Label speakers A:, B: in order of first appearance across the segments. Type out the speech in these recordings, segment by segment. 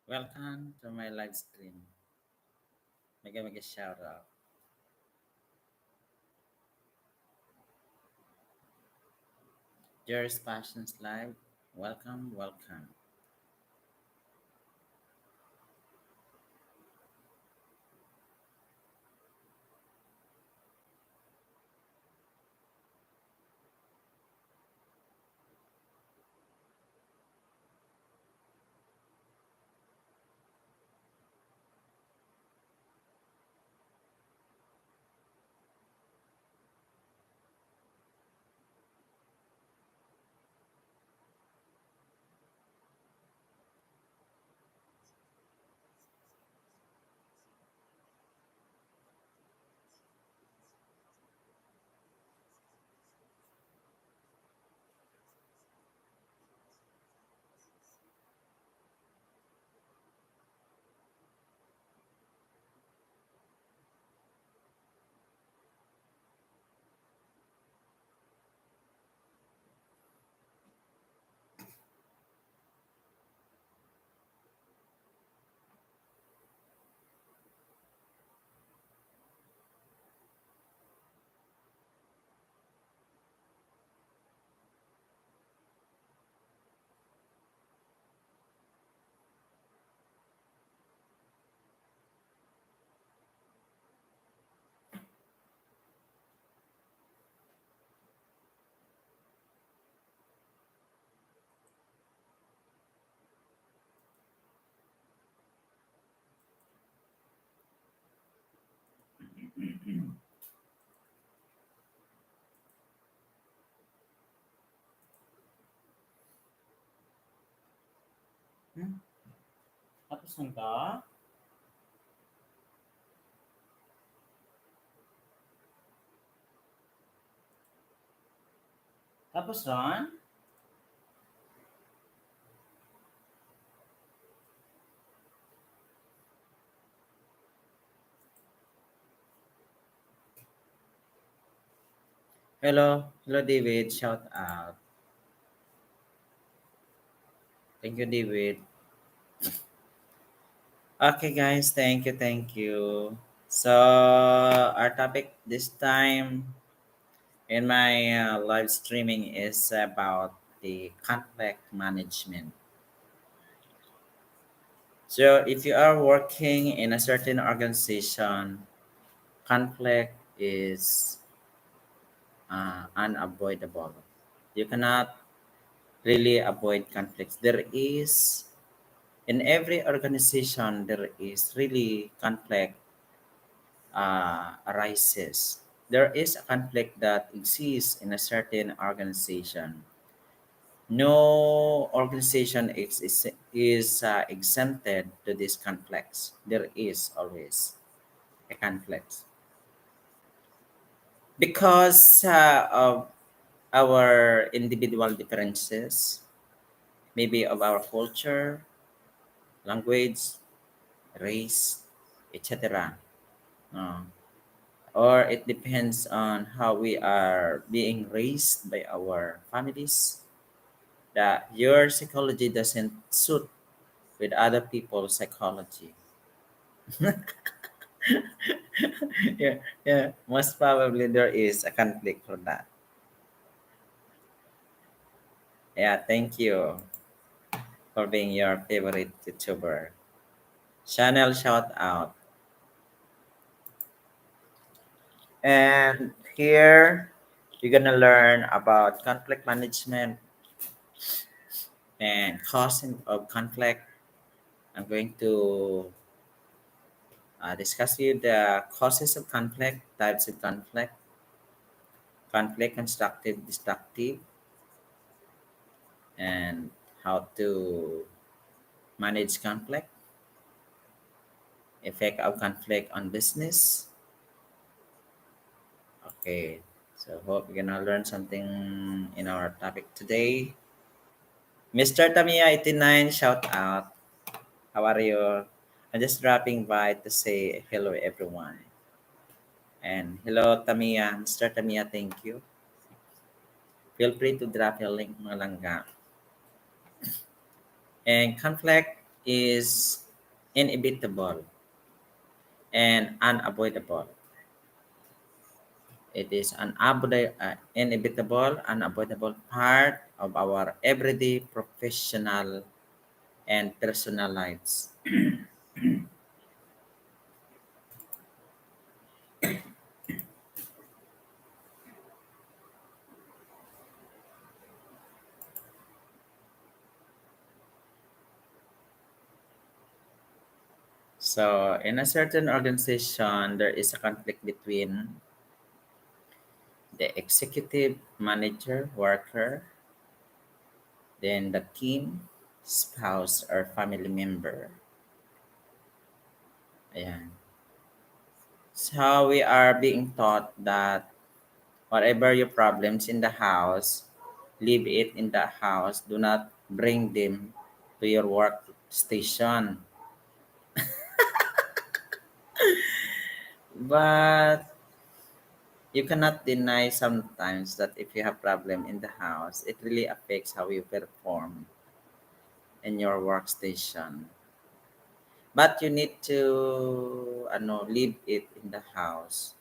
A: Welcome to my live stream. Mega shout out. Jerry's Passions Live. Welcome. Hmm? Tapos nang ka? Tapos Ron? Hello David. Shout out. Thank you, David. Okay, guys. Thank you. So our topic this time in my live streaming is about the conflict management. So if you are working in a certain organization, conflict is unavoidable. You cannot really avoid conflicts. There is, in every organization, there is really conflict arises. There is a conflict that exists in a certain organization. No organization is exempted to these conflicts. There is always a conflict because of our individual differences, maybe of our culture, language, race, etc. Uh, or it depends on how we are being raised by our families, that your psychology doesn't suit with other people's psychology. Yeah, most probably there is a conflict for that. Yeah, thank you for being your favorite YouTuber. Channel shout out. And here you're gonna learn about conflict management and causing of conflict. I'm going to discuss you the causes of conflict, types of conflict constructive, destructive, and how to manage conflict, effect of conflict on business. Okay, so hope you're gonna learn something in our topic today. Mr. Tamiya 89, shout out. How are you? I'm just dropping by to say hello everyone. And hello Tamiya, Mr. Tamiya, thank you. Feel free to drop your link malangga. And conflict is inevitable and unavoidable. It is an inevitable, unavoidable part of our everyday professional and personal lives. So, in a certain organization, there is a conflict between the executive manager, worker, then the team, spouse, or family member. Ayan. So, we are being taught that whatever your problems in the house, leave it in the house. Do not bring them to your workstation. But you cannot deny sometimes that if you have problem in the house, it really affects how you perform in your workstation. But you need to leave it in the house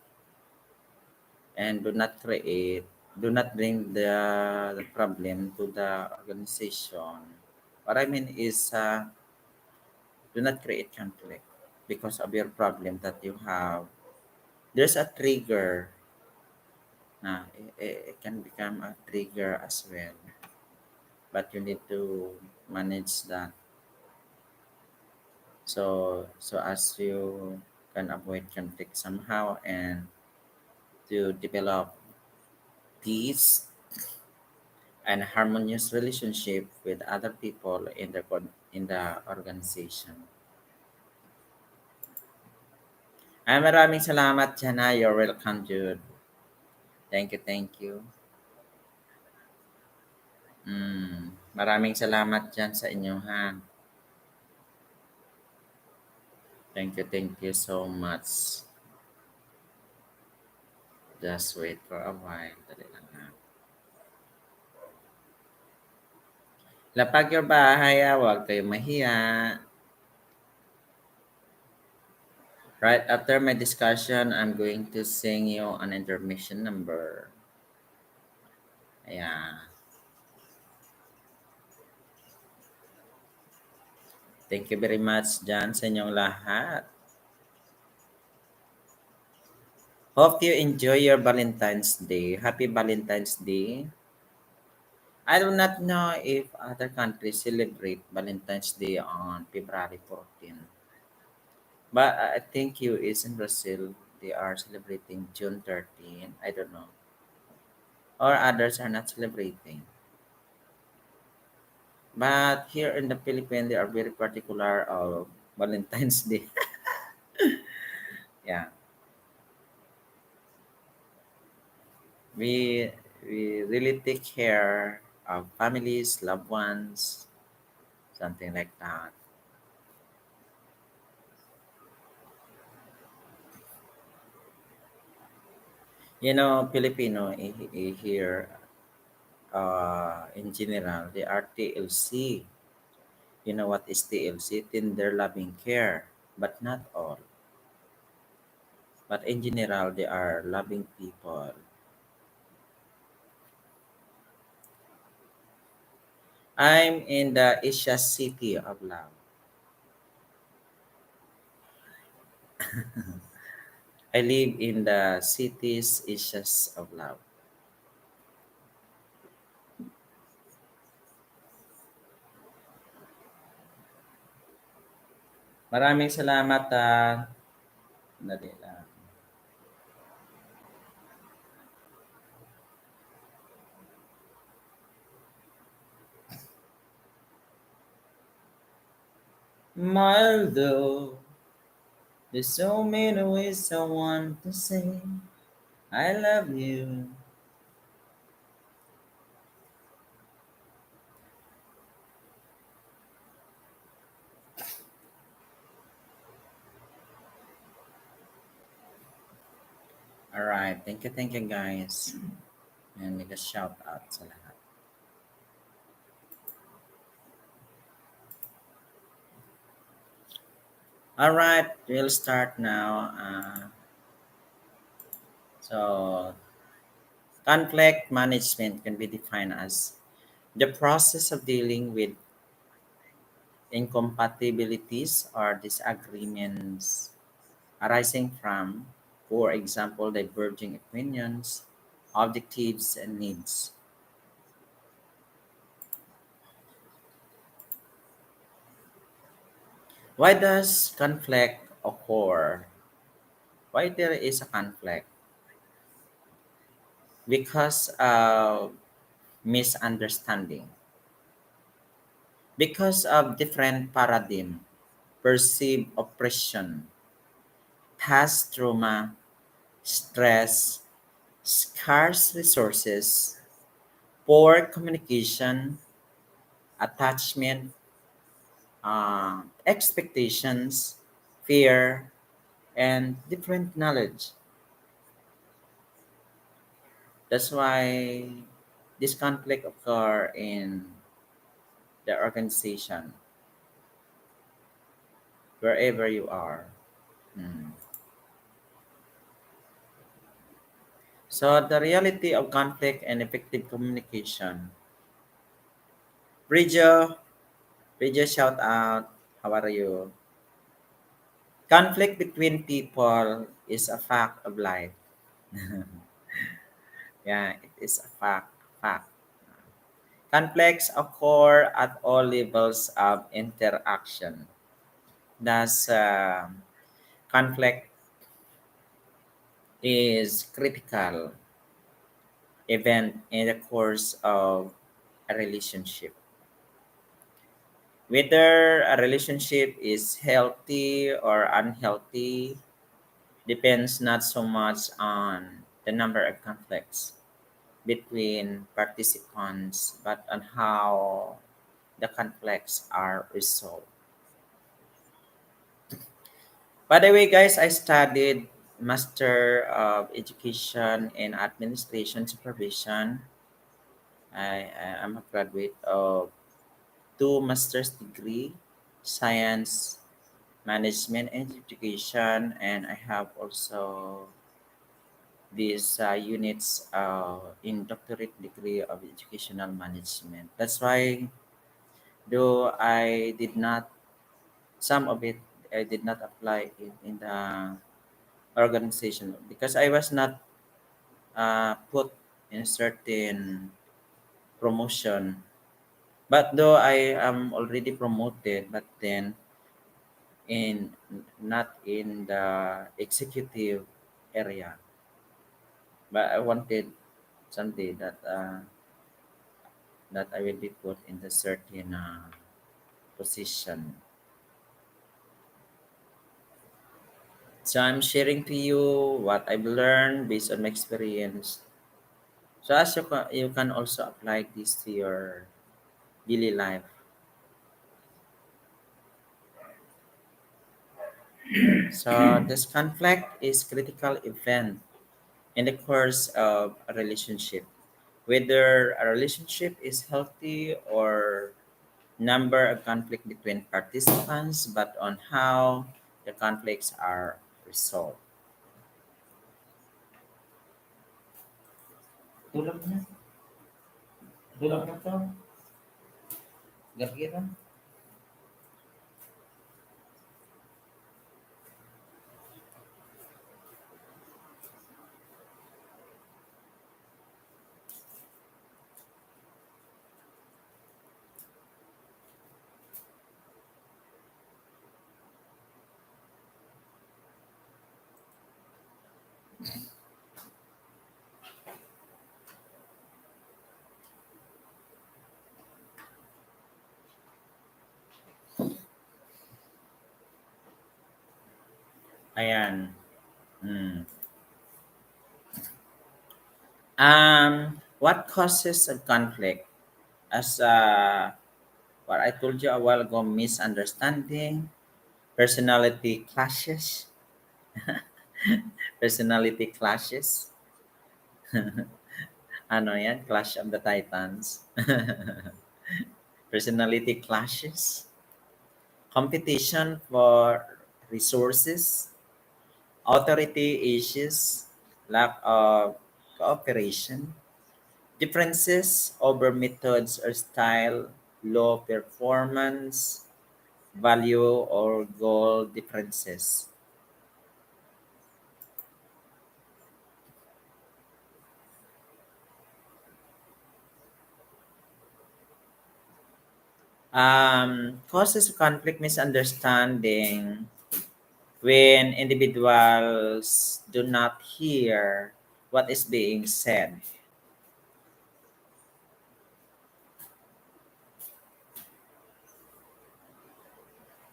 A: and do not bring the problem to the organization. What I mean is do not create conflict because of your problem that you have. There's a trigger. It can become a trigger as well, but you need to manage that so as you can avoid conflict somehow and to develop peace and harmonious relationship with other people in in the organization. Ay, maraming salamat dyan ha. You're welcome, Jude. Thank you, thank you. Maraming salamat dyan sa inyo ha. Thank you so much. Just wait for a while. Dali lang ha. Lapag your bahay ha. Huwag kayong mahiya. Right after my discussion, I'm going to sing you an intermission number. Ayan. Thank you very much dyan sa inyong lahat. Hope you enjoy your Valentine's Day. Happy Valentine's Day. I do not know if other countries celebrate Valentine's Day on February 14. But I think US in Brazil, they are celebrating June 13. I don't know. Or others are not celebrating. But here in the Philippines, they are very particular of Valentine's Day. Yeah. We we really take care of families, loved ones, something like that. Filipino here in general, they are TLC. You know what is TLC? Tender loving care, but not all. But in general, they are loving people. I'm in the Asia City of Love. I live in the cities Asias of Love. Maraming salamat. Dali lang. Mildo, there's so many ways I want to say I love you. Alright, thank you guys. And make a shout out sa lahat. All right, we'll start now. So, conflict management can be defined as the process of dealing with incompatibilities or disagreements arising from, for example, diverging opinions, objectives, and needs. Why does conflict occur? Why there is a conflict? Because of misunderstanding, because of different paradigm, perceived oppression, past trauma, stress, scarce resources, poor communication, attachment, expectations, fear, and different knowledge. That's why this conflict occur in the organization, wherever you are. Mm. So the reality of conflict and effective communication. Bridger, Bridger, shout out. How are you? Conflict between people is a fact of life. Yeah, it is a fact. Fact. Conflicts occur at all levels of interaction. Thus, conflict is critical event in the course of a relationship. Whether a relationship is healthy or unhealthy depends not so much on the number of conflicts between participants but on how the conflicts are resolved. By the way, guys, I studied Master of Education in Administration Supervision. I am a graduate of two master's degree, Science Management and Education, and I have also these units in doctorate degree of educational management. That's why, though I did not, some of it I did not apply it in the organization because I was not put in a certain promotion. But though I am already promoted, but then in not in the executive area. But I wanted someday that I will be put in the certain position. So I'm sharing to you what I've learned based on my experience. So as you can also apply this to your daily life. So this conflict is critical event in the course of a relationship. Whether a relationship is healthy or number of conflict between participants, but on how the conflicts are resolved. Tulog na. Tulog na to. Gabi na. Ayan. Hmm. What causes of conflict? As what I told you a while ago, misunderstanding, personality clashes, personality clashes. Ano yan? Clash of the Titans. Personality clashes, competition for resources, authority issues, lack of cooperation, differences over methods or style, low performance, value or goal differences. Causes conflict misunderstanding when individuals do not hear what is being said.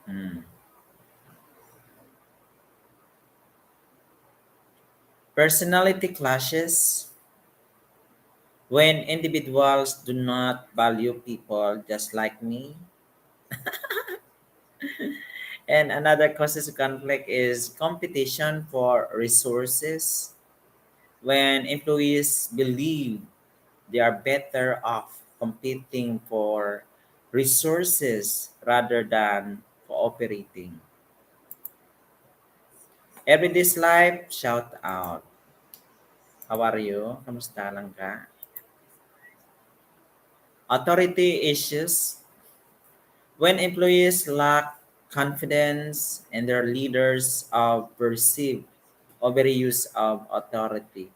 A: Hmm. Personality clashes when individuals do not value people just like me. And another causes conflict is competition for resources when employees believe they are better off competing for resources rather than cooperating. Everyday's life, shout out. How are you? Kamusta lang ka? Authority issues when employees lack confidence in their leaders of perceived overuse of authority.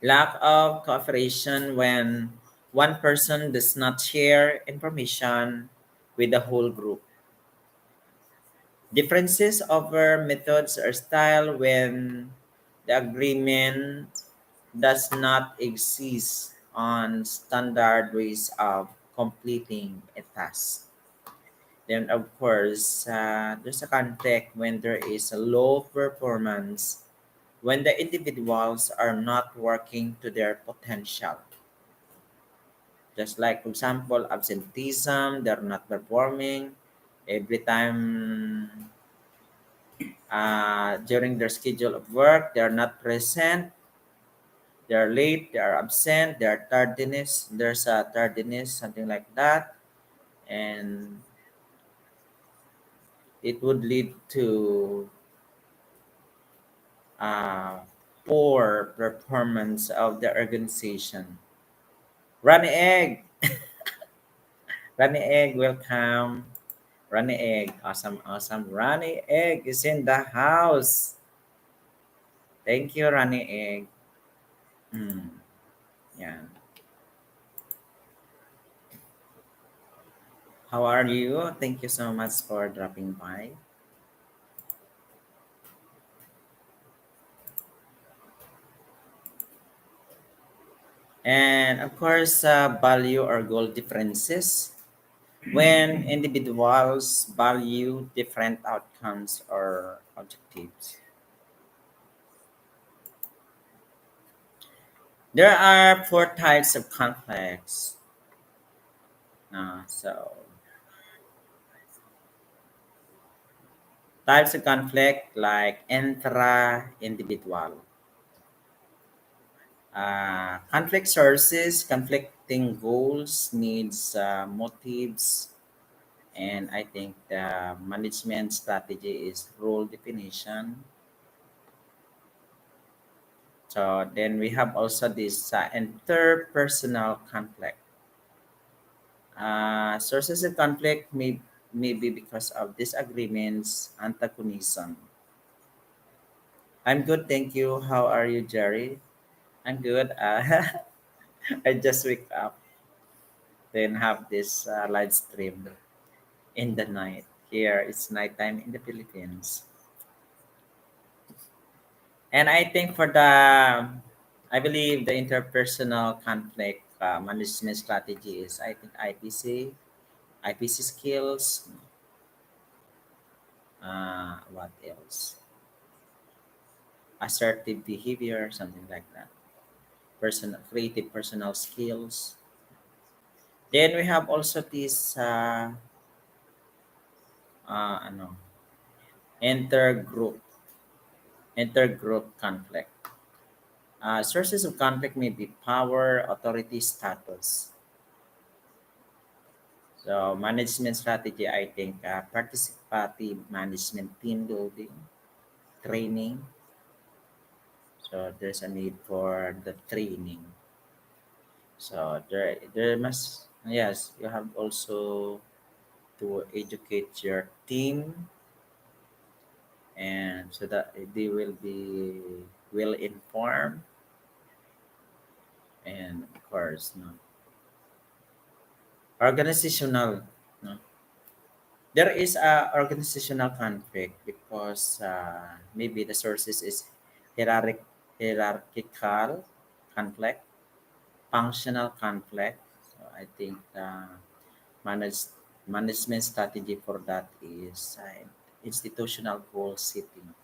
A: Lack of cooperation when one person does not share information with the whole group. Differences over methods or style when the agreement does not exist on standard ways of completing a task. Then, of course, there's a conflict when there is a low performance, when the individuals are not working to their potential. Just like, for example, absenteeism, they're not performing. Every time during their schedule of work, they're not present, they're late, they're absent, they're tardiness, there's a tardiness, something like that. And it would lead to uh, poor performance of the organization. Runny Egg, Runny Egg, welcome. Runny Egg, awesome, awesome. Runny Egg is in the house. Thank you, Runny Egg. Hmm, yeah. How are you? Thank you so much for dropping by. And of course, value or goal differences when individuals value different outcomes or objectives. There are four types of conflicts. So, types of conflict like intra-individual. Conflict sources, conflicting goals, needs, motives, and I think the management strategy is role definition. So then we have also this interpersonal conflict. Sources of conflict may be because of disagreements, antagonism. I'm good, thank you. How are you, Jerry? I'm good. I just wake up, then have this live stream in the night. Here it's nighttime in the Philippines. And I think for I believe the interpersonal conflict management strategy is, I think, IPC skills. What else? Assertive behavior, something like that. Creative personal skills. Then we have also this ano, intergroup, intergroup conflict. Sources of conflict may be power, authority, status. So management strategy, I think participative management, team building, training. So there's a need for the training. So there must, yes, you have also to educate your team, and so that they will be well informed, and of course, no, organizational, no, there is a organizational conflict because maybe the sources is hierarchical conflict, functional conflict. So I think manage, management strategy for that is institutional goal setting.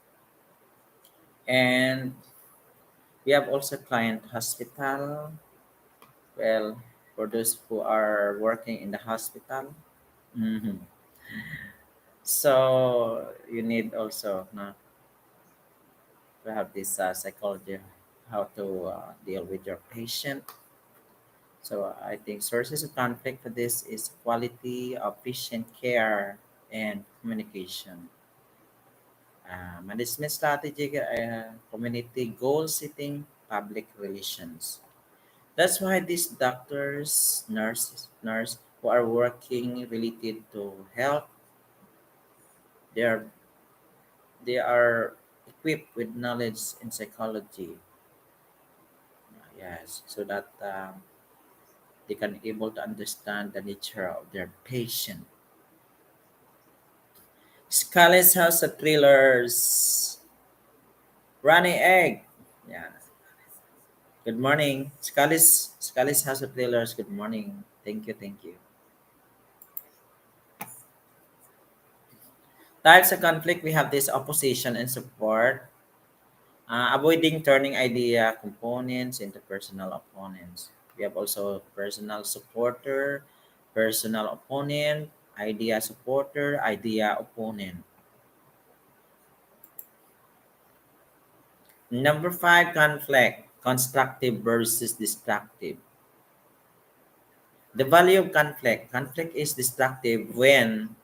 A: And we have also client hospital. Well, for those who are working in the hospital. Mhm. So you need also no, to have this psychology, how to deal with your patient. So I think sources of conflict for this is quality of patient care and communication. Management strategy, community goal setting, public relations. That's why these doctors, nurse who are working related to health, they are they are equipped with knowledge in psychology. Yes, so that they can able to understand the nature of their patient. Scarlett's House of Thrillers, Runny Egg. Yeah. Good morning, Scarlett's House of Thrillers. Good morning. Thank you, thank you. Types of conflict, we have this opposition and support. Avoiding turning idea components into personal opponents. We have also personal supporter, personal opponent, idea supporter, idea opponent. Number five, conflict, constructive versus destructive. The value of conflict. Conflict is destructive when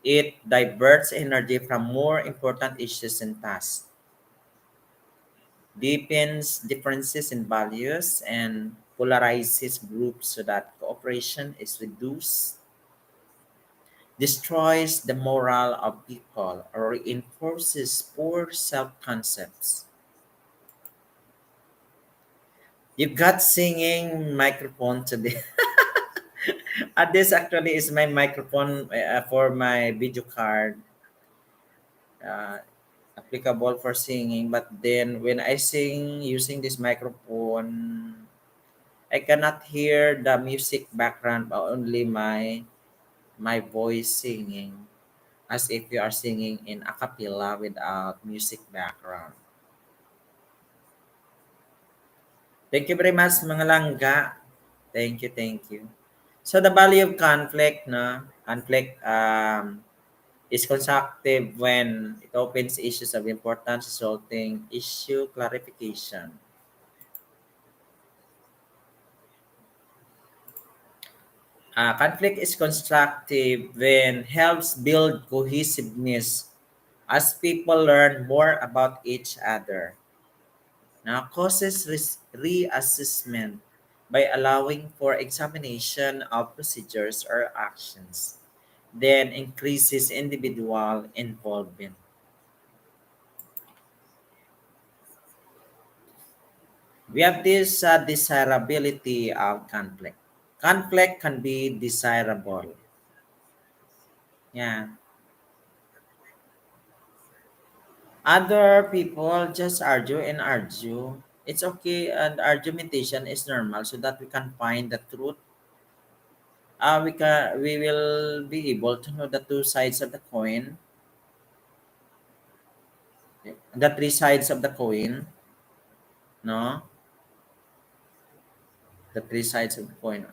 A: it diverts energy from more important issues and tasks, deepens differences in values, and polarizes groups so that cooperation is reduced, destroys the morale of people, or reinforces poor self concepts. You got singing microphone today. This actually is my microphone for my video card, uh, applicable for singing. But then when I sing using this microphone, I cannot hear the music background, but only my voice singing, as if you are singing in a cappella without music background. Thank you very much, mga langga. Thank you, thank you. So the value of conflict, no? Conflict is constructive when it opens issues of importance, resulting issue clarification. Conflict is constructive when helps build cohesiveness as people learn more about each other. Now, causes reassessment by allowing for examination of procedures or actions, then increases individual involvement. We have this desirability of conflict. Conflict can be desirable. Yeah. Other people just argue and argue. It's okay, and argumentation is normal so that we can find the truth. We will be able to know the two sides of the coin, the three sides of the coin, no, the three sides of the coin.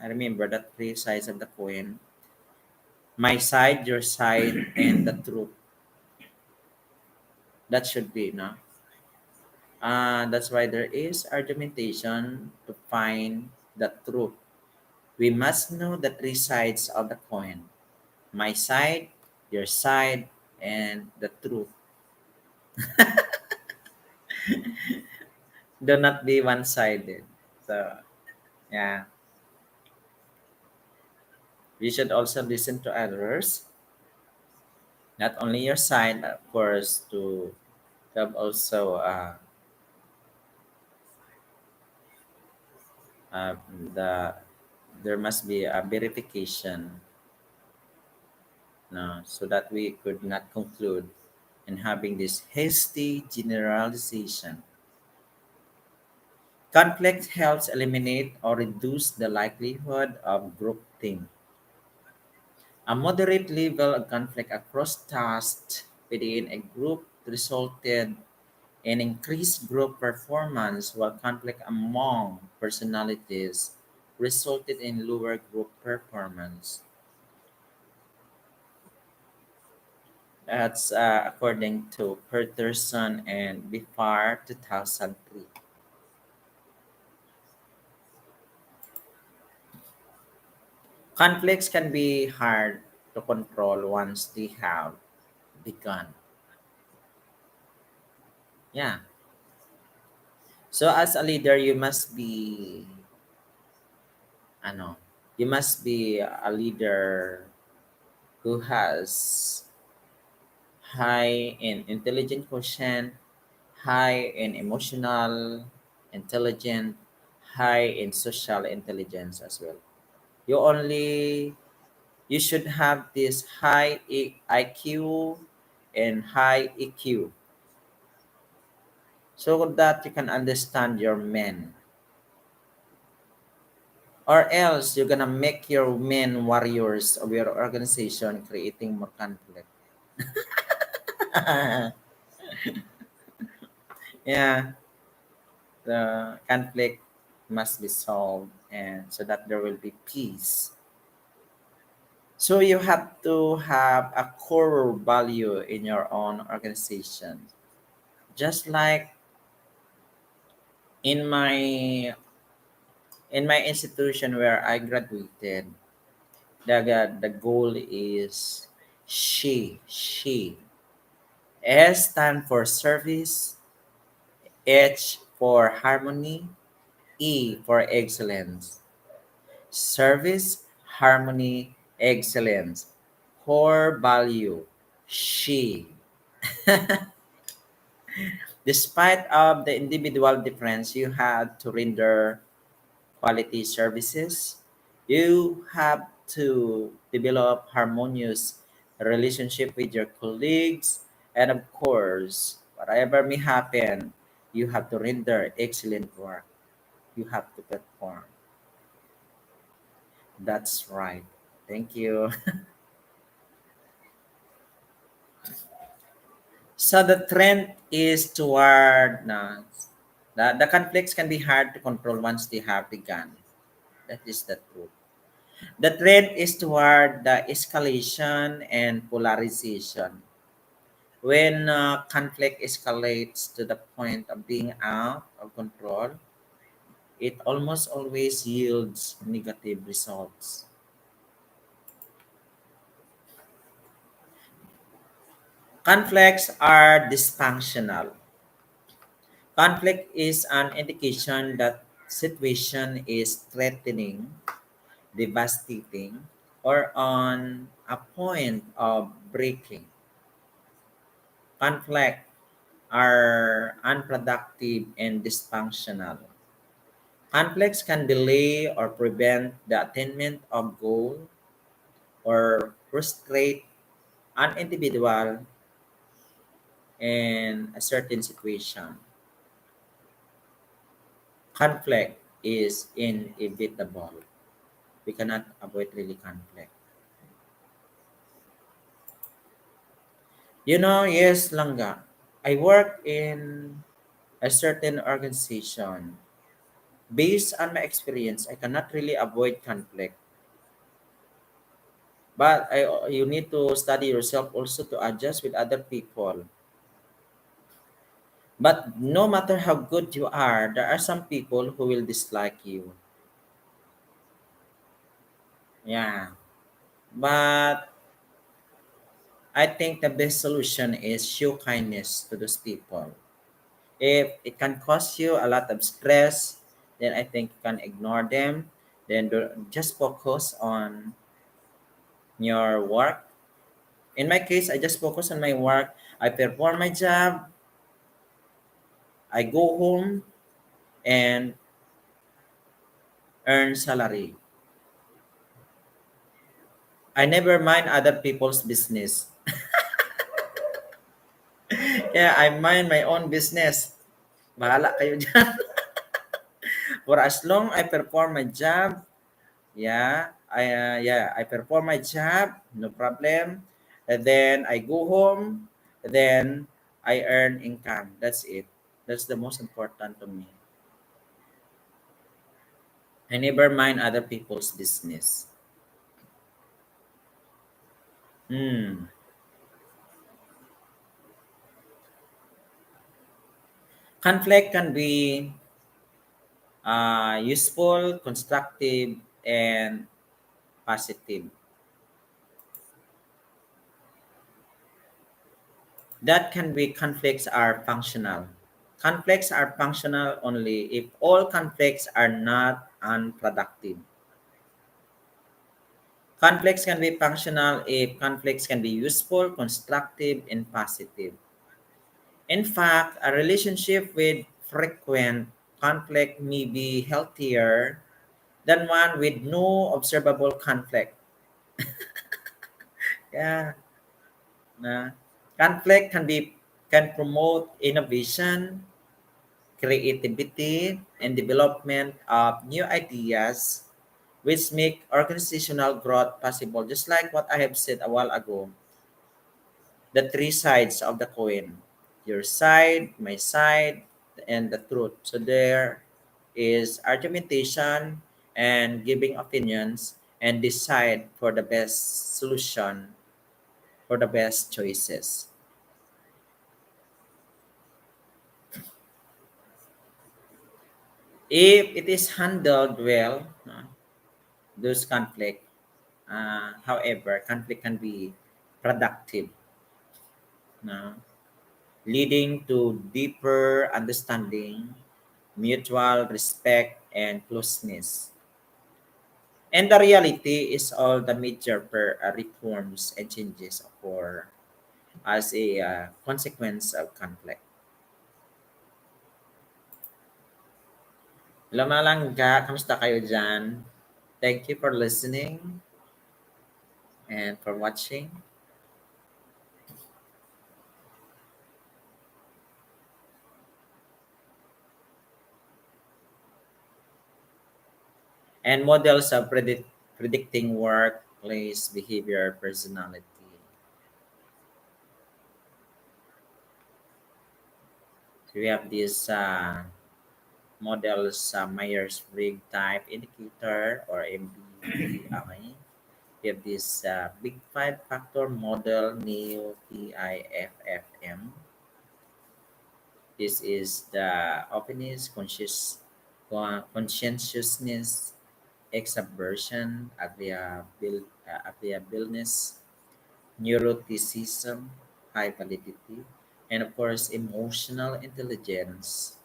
A: I remember the three sides of the coin: my side, your side, and the truth. That should be no. That's why there is argumentation to find the truth. We must know the three sides of the coin: my side, your side, and the truth. Do not be one sided. So, yeah, we should also listen to others, not only your side, of course, to have also uh, the there must be a verification, no, so that we could not conclude in having this hasty generalization. Conflict helps eliminate or reduce the likelihood of groupthink. A moderate level of conflict across tasks within a group resulted in increased group performance, while conflict among personalities resulted in lower group performance. That's according to Peterson and Bifar 2003. Conflicts can be hard to control once they have begun. Yeah. So as a leader, you must be ano, you must be a leader who has high in intelligent quotient, high in emotional intelligence, high in social intelligence as well. You only you should have this high IQ and high EQ so that you can understand your men, or else you're gonna make your men warriors of your organization, creating more conflict. Yeah, the conflict must be solved, and so that there will be peace. So you have to have a core value in your own organization. Just like in my institution where I graduated, the goal is she. S stand for service, H for harmony, E for excellence. Service, harmony, excellence. Core value, she. Despite of the individual difference, you have to render quality services. You have to develop harmonious relationship with your colleagues, and of course, whatever may happen, you have to render excellent work. You have to perform. That's right. Thank you. So the trend is toward the conflicts can be hard to control once they have begun. That is the truth. The trend is toward the escalation and polarization. When conflict escalates to the point of being out of control, it almost always yields negative results. Conflicts are dysfunctional. Conflict is an indication that situation is threatening, devastating, or on a point of breaking. Conflict are unproductive and dysfunctional. Conflicts can delay or prevent the attainment of goal or frustrate an individual in a certain situation. Conflict is inevitable. We cannot avoid really conflict. Yes, Langga. I work in a certain organization. Based on my experience, I cannot really avoid conflict. But you need to study yourself also to adjust with other people. But no matter how good you are, there are some people who will dislike you. Yeah. But I think the best solution is show kindness to those people. If it can cause you a lot of stress, then I think you can ignore them. Then just focus on your work. In my case, I just focus on my work. I perform my job. I go home and earn salary. I never mind other people's business. Yeah, I mind my own business. Bahala kayo dyan. For as long I perform my job, I perform my job, no problem. And then I go home, then I earn income. That's it. That's the most important to me. I never mind other people's business. Hmm. Conflict can be useful, constructive, and positive. That can be conflicts are functional. Conflicts are functional only if all conflicts are not unproductive. Conflicts can be functional if conflicts can be useful, constructive, and positive. In fact, a relationship with frequent conflict may be healthier than one with no observable conflict. Yeah, na conflict can promote innovation, creativity, and development of new ideas, which make organizational growth possible. Just like what I have said a while ago, the three sides of the coin, your side, my side, and the truth. So there is argumentation and giving opinions and decide for the best solution, for the best choices. If it is handled well, those conflict, however, conflict can be productive, no? Leading to deeper understanding, mutual respect, and closeness. And the reality is all the major reforms and changes occur as a consequence of conflict. Hello mga langga, kamusta kayo dyan? Thank you for listening and for watching. And models of predicting workplace behavior personality. So we have these models, Myers-Briggs type indicator or MBTI. We have this big five factor model, neo PIFFM. This is the openness, conscientiousness, exaversion, agreeableness, neuroticism, high validity, and of course, emotional intelligence,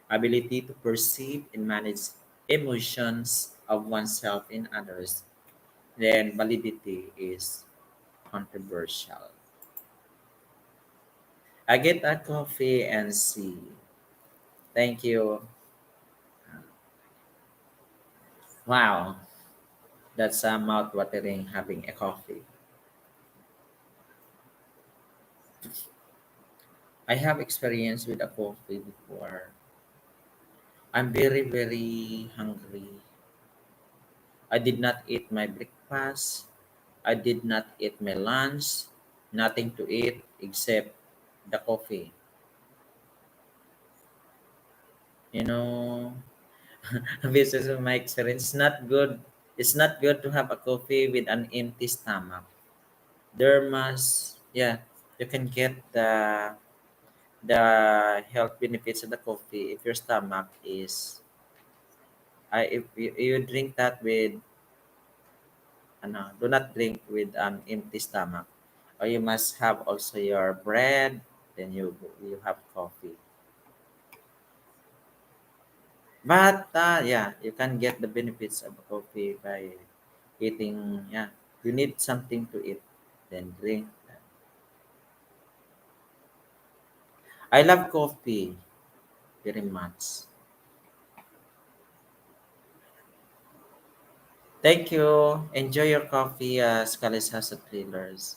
A: ability to perceive and manage emotions of oneself and others. Then validity is controversial. I get a coffee and see. Thank you. Wow, that's mouth-watering having a coffee. I have experience with a coffee before. I'm very, very hungry. I did not eat my breakfast. I did not eat my lunch. Nothing to eat except the coffee. You know, this is my experience. It's not good. It's not good to have a coffee with an empty stomach. There must, yeah, you can get the health benefits of the coffee if your stomach is, if you drink that with do not drink with an empty stomach. Or you must have also your bread, then you have coffee. But yeah, you can get the benefits of coffee by eating. Yeah, you need something to eat, then drink. I love coffee very much. Thank you. Enjoy your coffee, Scully's House of Thrillers.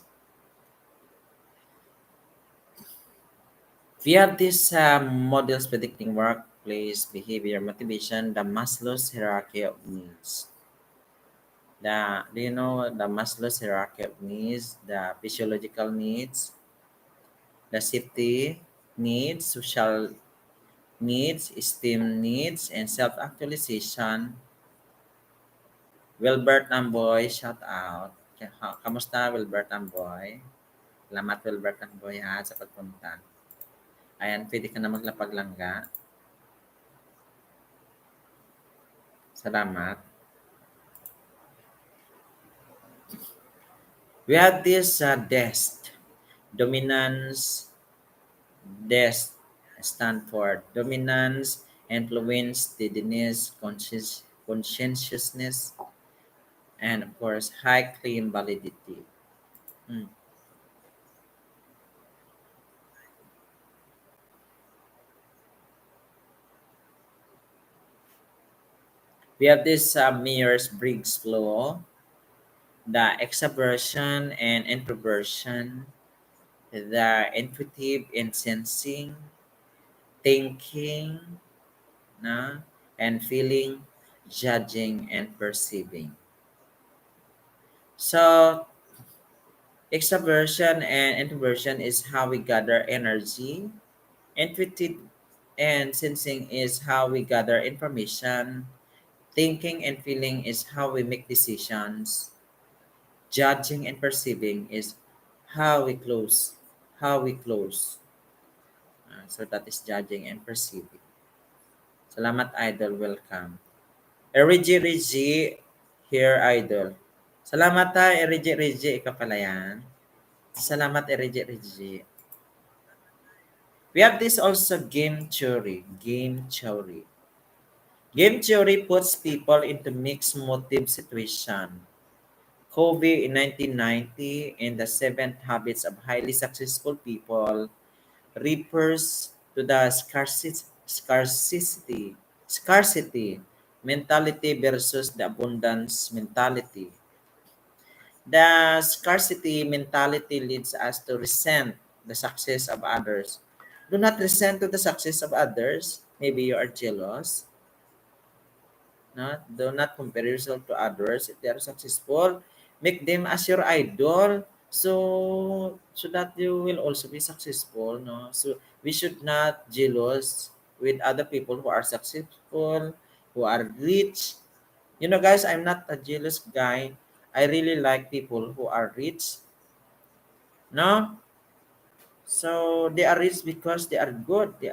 A: We have these models predicting workplace behavior motivation, the Maslow's hierarchy of needs. Do you know the Maslow's hierarchy of needs? The physiological needs, the safety needs, social needs, esteem needs, and self-actualization. Wilbert Amboy, shout out. Kamusta Wilbert Amboy? Salamat Wilbert Amboy ha sa pagpunta. Ayan, pwede ka na maglapag langga. Salamat. We have this DEST. Dominance, DEST stand for dominance, influence, steadiness, conscientiousness, and of course, high claim validity. Mm. We have this Myers-Briggs law, the extroversion and introversion, the intuitive and sensing, thinking, na, and feeling, judging, and perceiving. So, extroversion and introversion is how we gather energy. Intuitive and sensing is how we gather information. Thinking and feeling is how we make decisions. Judging and perceiving is how we close. How we close. So that is judging and perceiving. Salamat idol, welcome. Regi Regi, here idol. Salamat Regi Regi, ikaw pala yan. Salamat Regi Regi. We have this also game theory. Game theory. Game theory puts people into mixed motive situation. Covey in 1990 in the Seven Habits of Highly Successful People refers to the scarcity mentality versus the abundance mentality. The scarcity mentality leads us to resent the success of others. Do not resent to the success of others. Maybe you are jealous. No? Do not compare yourself to others. If they are successful, make them as your idol. So that you will also be successful. No? So we should not jealous with other people who are successful, who are rich. You know, guys, I'm not a jealous guy. I really like people who are rich. No, so they are rich because they are good. They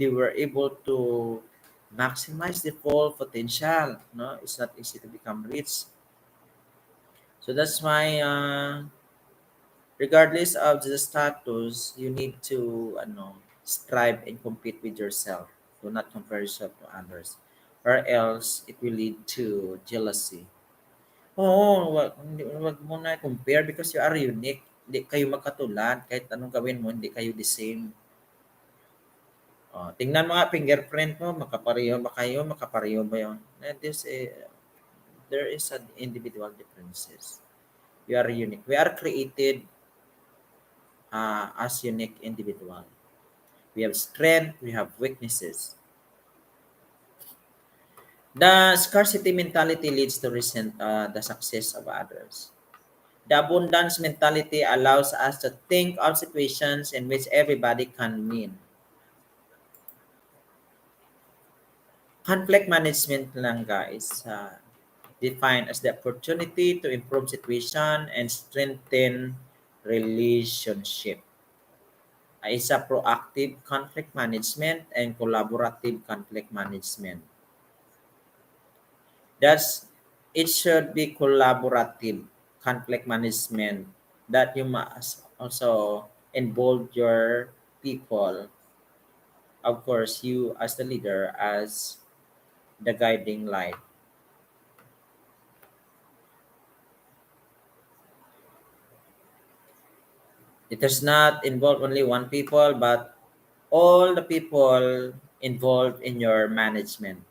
A: were able to maximize the full potential. No, it's not easy to become rich. So that's why, regardless of the status, you need to strive and compete with yourself. Do not compare yourself to others, or else it will lead to jealousy. Oo, wag mo na compare because you are unique. Hindi kayo magkatulad. Kahit anong gawin mo, hindi kayo the same. Tingnan mo nga fingerprint mo, makapareho ba kayo? Makapareho ba yun? There is an individual differences. We are unique. We are created as unique individual. We have strength, we have weaknesses. The scarcity mentality leads to resent the success of others. The abundance mentality allows us to think of situations in which everybody can win. Conflict management lang guys, defined as the opportunity to improve situation and strengthen relationship. Isa proactive conflict management and collaborative conflict management. That's It should be collaborative conflict management that you must also involve your people. Of course, you as the leader, as the guiding light. It does not involve only one people, but all the people involved in your management.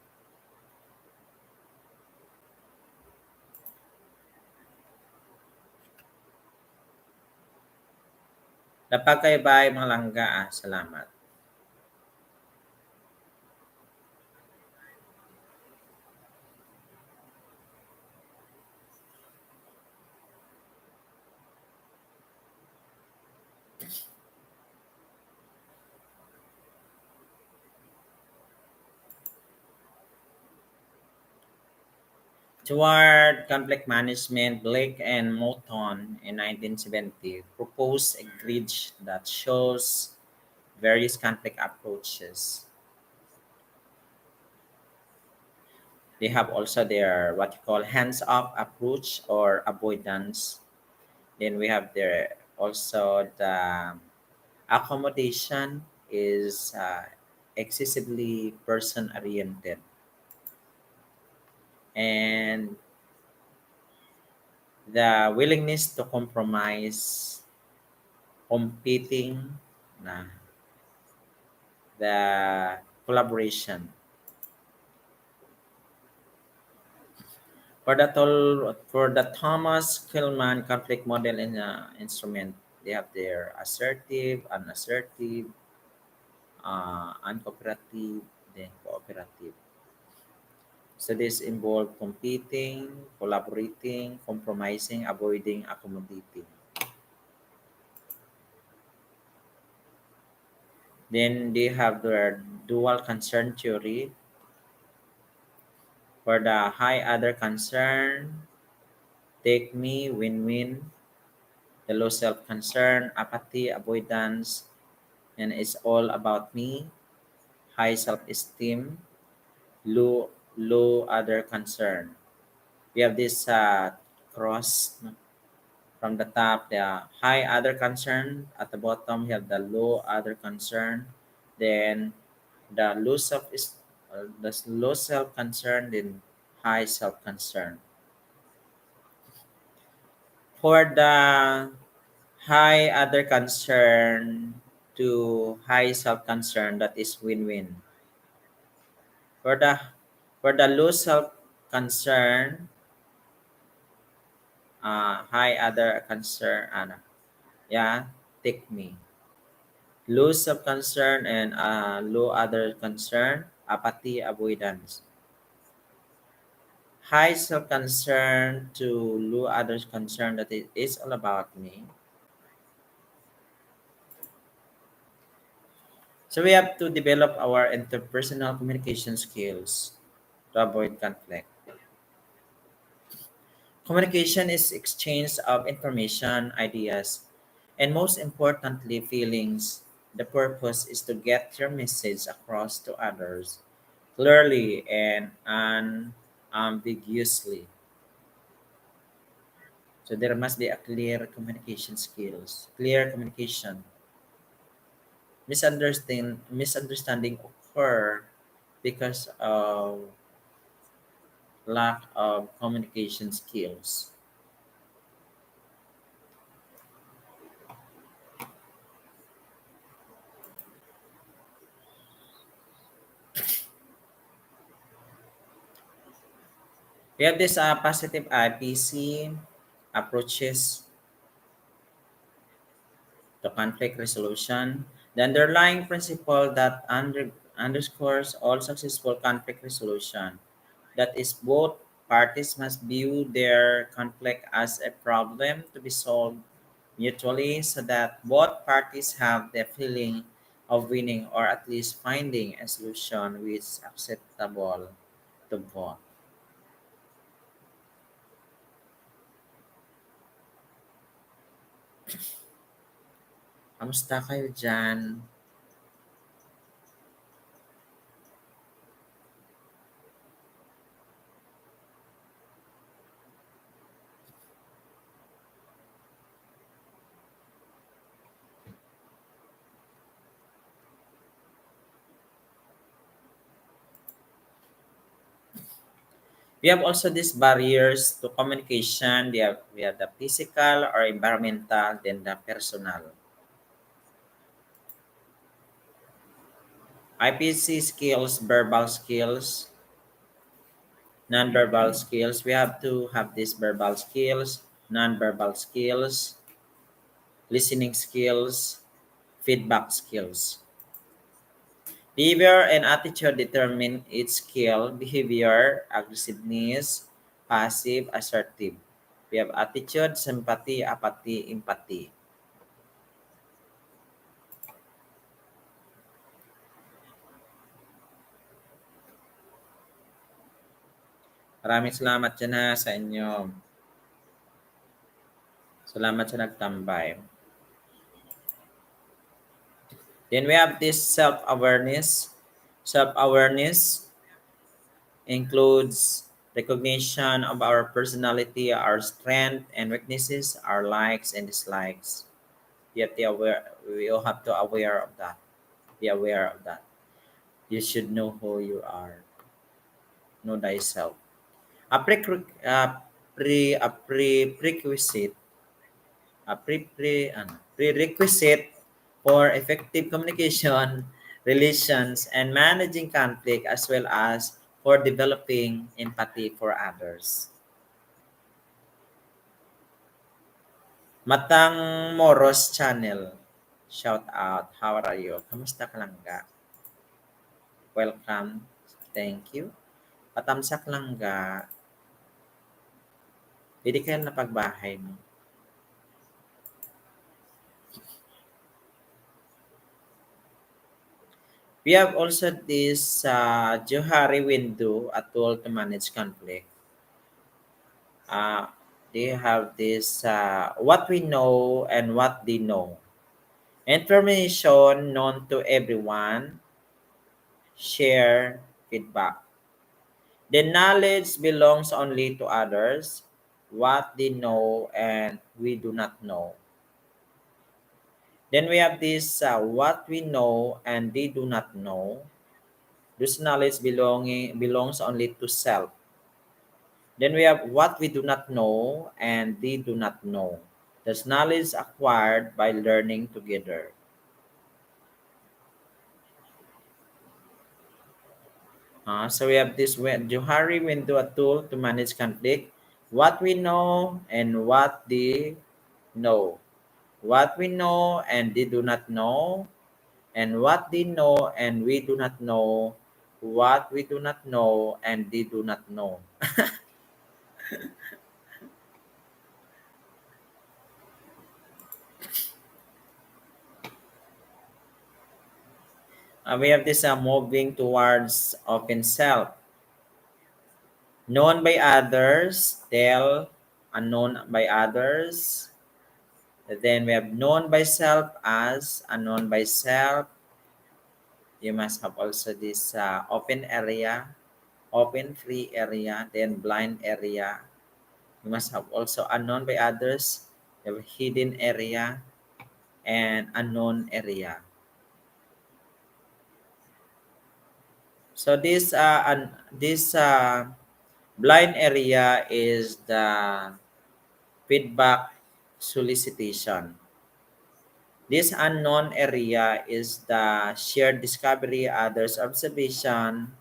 A: Napagkaybay mga langga, salamat. Toward conflict management, Blake and Moulton in 1970 proposed a grid that shows various conflict approaches. They have also their what you call hands-off approach or avoidance. Then we have their also the accommodation is excessively person-oriented, and the willingness to compromise, competing, na the collaboration. For the Thomas Killman conflict model in instrument, they have their assertive, unassertive, uncooperative, then cooperative. So this involve competing, collaborating, compromising, avoiding, accommodating. Then they have their dual concern theory. For the high other concern, take me, win-win. The low self-concern, apathy, avoidance, and it's all about me. High self-esteem, low other concern. We have this cross, no? From the top, the high other concern. At the bottom, you have the low other concern. Then the low self concern, then high self concern. For the high other concern to high self concern, that is win-win. For the low self concern, high other concern, yeah, take me. Low self concern and low other concern, apathy, avoidance. High self concern to low others concern, that it is all about me. So we have to develop our interpersonal communication skills to avoid conflict. Communication is exchange of information, ideas, and most importantly, feelings. The purpose is to get your message across to others clearly and unambiguously. So there must be a clear communication skills, clear communication. Misunderstanding occur because of lack of communication skills. We have this positive IPC approaches to conflict resolution. The underlying principle that underscores all successful conflict resolution, that is, both parties must view their conflict as a problem to be solved mutually so that both parties have the feeling of winning or at least finding a solution which is acceptable to both. Kamusta kayo dyan? We have also these barriers to communication. We have the physical or environmental, then the personal. IPC skills, verbal skills, non-verbal skills. We have to have these verbal skills, non-verbal skills, listening skills, feedback skills. Behavior and attitude determine its skill. Behavior, aggressiveness, passive, assertive. We have attitude, sympathy, apathy, empathy. Maraming salamat dyan ha sa inyo. Salamat sa nagtambay. Then we have this self-awareness. Self-awareness includes recognition of our personality, our strength and weaknesses, our likes and dislikes. We all have to aware of that. Be aware of that. You should know who you are. Know thyself. A, prerequisite, prerequisite for effective communication, relations, and managing conflict, as well as for developing empathy for others. Matang Moros Channel. Shout out. How are you? Kamusta ka lang ga? Welcome. Thank you. Patamsak lang ga. Pwede kayo na pagbahay mo. We have also this Johari window, a tool to manage conflict. Uh, they have this what we know and what they know. Information known to everyone, share feedback. The knowledge belongs only to others, what they know and we do not know. Then we have this what we know and they do not know. This knowledge belongs only to self. Then we have what we do not know and they do not know. This knowledge acquired by learning together. So we have this Johari window, a tool to manage conflict. What we know and what they know. What we know and they do not know. And what they know and we do not know. What we do not know and they do not know. We have this moving towards open self. Known by others, tell, unknown by others. Then we have known by self as, unknown by self. You must have also this open area, open free area, then blind area. You must have also unknown by others, you have hidden area, and unknown area. So this blind area is the feedback solicitation. This unknown area is the shared discovery, others' observation,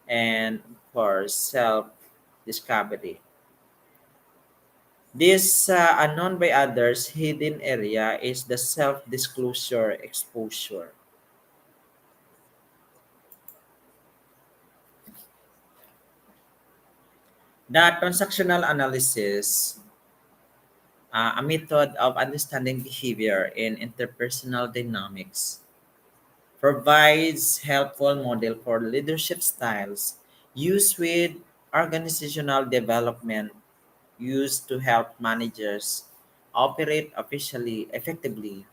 A: and for self-discovery. This unknown by others hidden area is the self-disclosure exposure. The transactional analysis, a method of understanding behavior in interpersonal dynamics, provides helpful model for leadership styles used with organizational development used to help managers operate officially effectively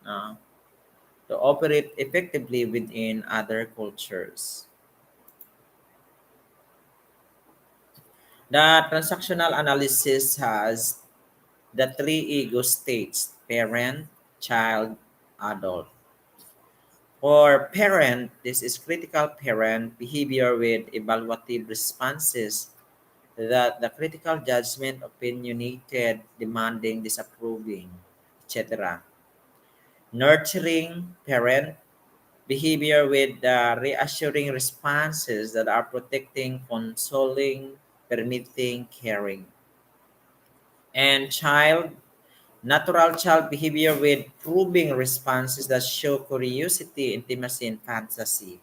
A: uh, to operate effectively within other cultures. The transactional analysis has the three ego states: parent, child, adult. For parent, this is critical parent behavior with evaluative responses that the critical judgment, opinionated, demanding, disapproving, etc. Nurturing parent behavior with reassuring responses that are protecting, consoling, permitting, caring. And natural child behavior with probing responses that show curiosity, intimacy, and fantasy.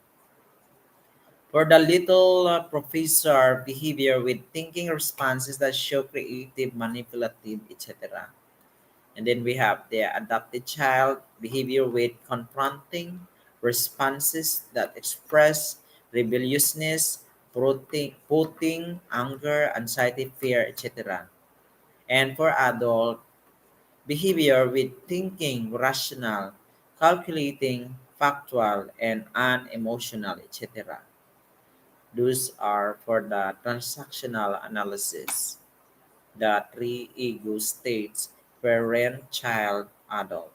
A: For the little professor, behavior with thinking responses that show creative, manipulative, etc. And then we have the adopted child behavior with confronting responses that express rebelliousness, putting anger, anxiety, fear, etc. And for adult behavior with thinking, rational, calculating, factual, and unemotional, etc. Those are for the transactional analysis, the three ego states: parent, child, adult.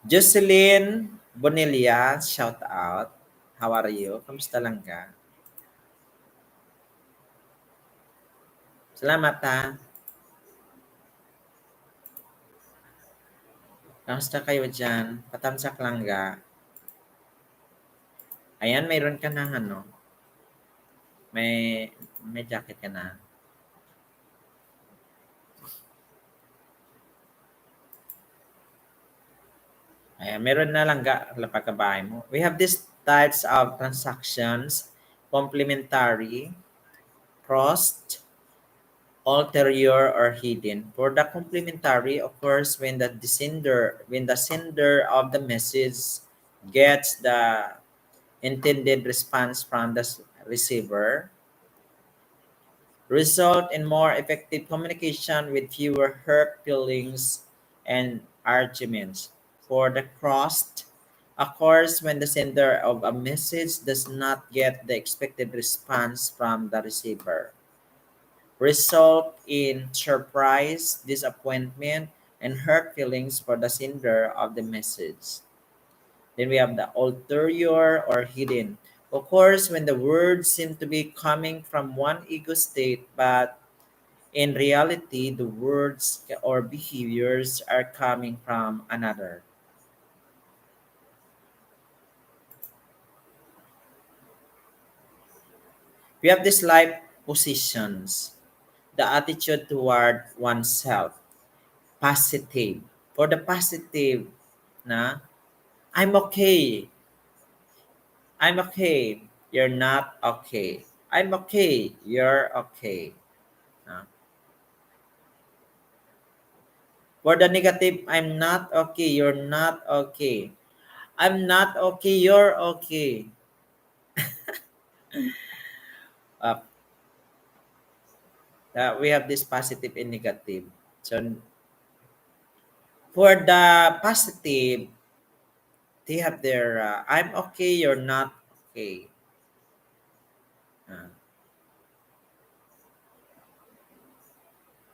A: Jocelyn Bonilla, shout out. How are you? Kamusta lang ka? Salamat ha. Kamusta kayo dyan? Patamsak lang ga. Ayan, mayroon ka ng ano. May jacket ka na. Ayan, meron na lang ga pagkabahay mo. We have these types of transactions: complementary, crossed, ulterior, or hidden. For the complementary occurs when the sender of the message gets the intended response from the receiver, result in more effective communication with fewer hurt feelings and arguments. For the crossed occurs when the sender of a message does not get the expected response from the receiver, result in surprise, disappointment, and hurt feelings for the sender of the message. Then we have the ulterior or hidden. Occurs when the words seem to be coming from one ego state, but in reality, the words or behaviors are coming from another. We have these life positions, the attitude toward oneself, positive. For the positive, na, I'm okay. I'm okay. You're not okay. I'm okay. You're okay. Na. For the negative, I'm not okay. You're not okay. I'm not okay. You're okay. Uh, we have this positive and negative. So for the positive, they have their I'm okay, you're not okay. Uh,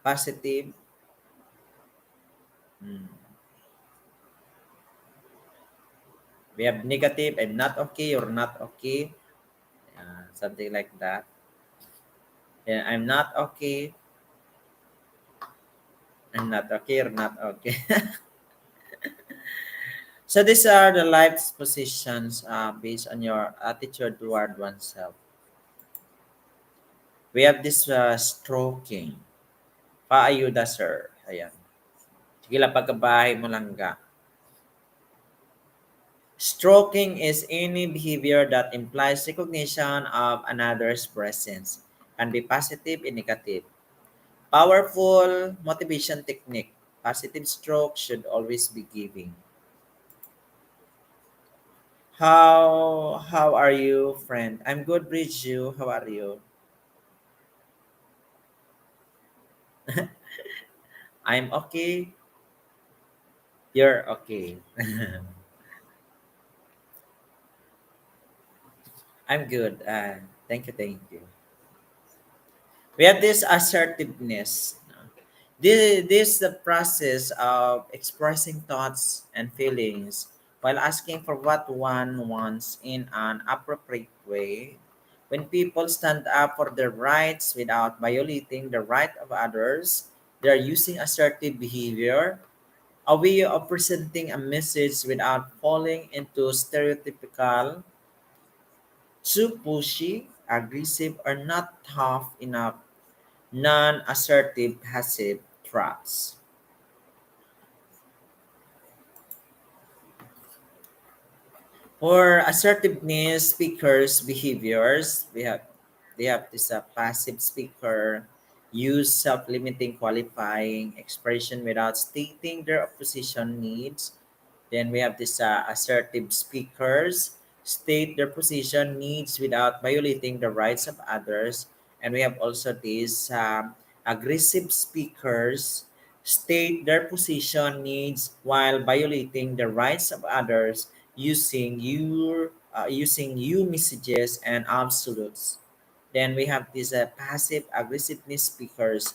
A: positive. mm, we have negative, I'm not okay, you're not okay. Something like that. Yeah, I'm not okay, I'm not okay, you're not okay. So these are the life positions based on your attitude toward oneself. We have this stroking. Paayuda, sir. Ayan. Sige lang, pagkabahay mo lang ga. Stroking is any behavior that implies recognition of another's presence. Can be positive and negative. Powerful motivation technique. Positive stroke should always be giving. How are you, friend? I'm good, Bridge. You. How are you? I'm okay. You're okay. I'm good. Thank you, thank you. We have this assertiveness. This is the process of expressing thoughts and feelings while asking for what one wants in an appropriate way. When people stand up for their rights without violating the right of others, they are using assertive behavior, a way of presenting a message without falling into stereotypical, too pushy, aggressive, or not tough enough, non assertive, passive traps. For assertiveness speakers' behaviors, they have this passive speaker use self-limiting qualifying expression without stating their opposition needs. Then we have this assertive speakers state their position needs without violating the rights of others. And we have also these aggressive speakers state their position needs while violating the rights of others using you messages and absolutes. Then we have these passive aggressiveness speakers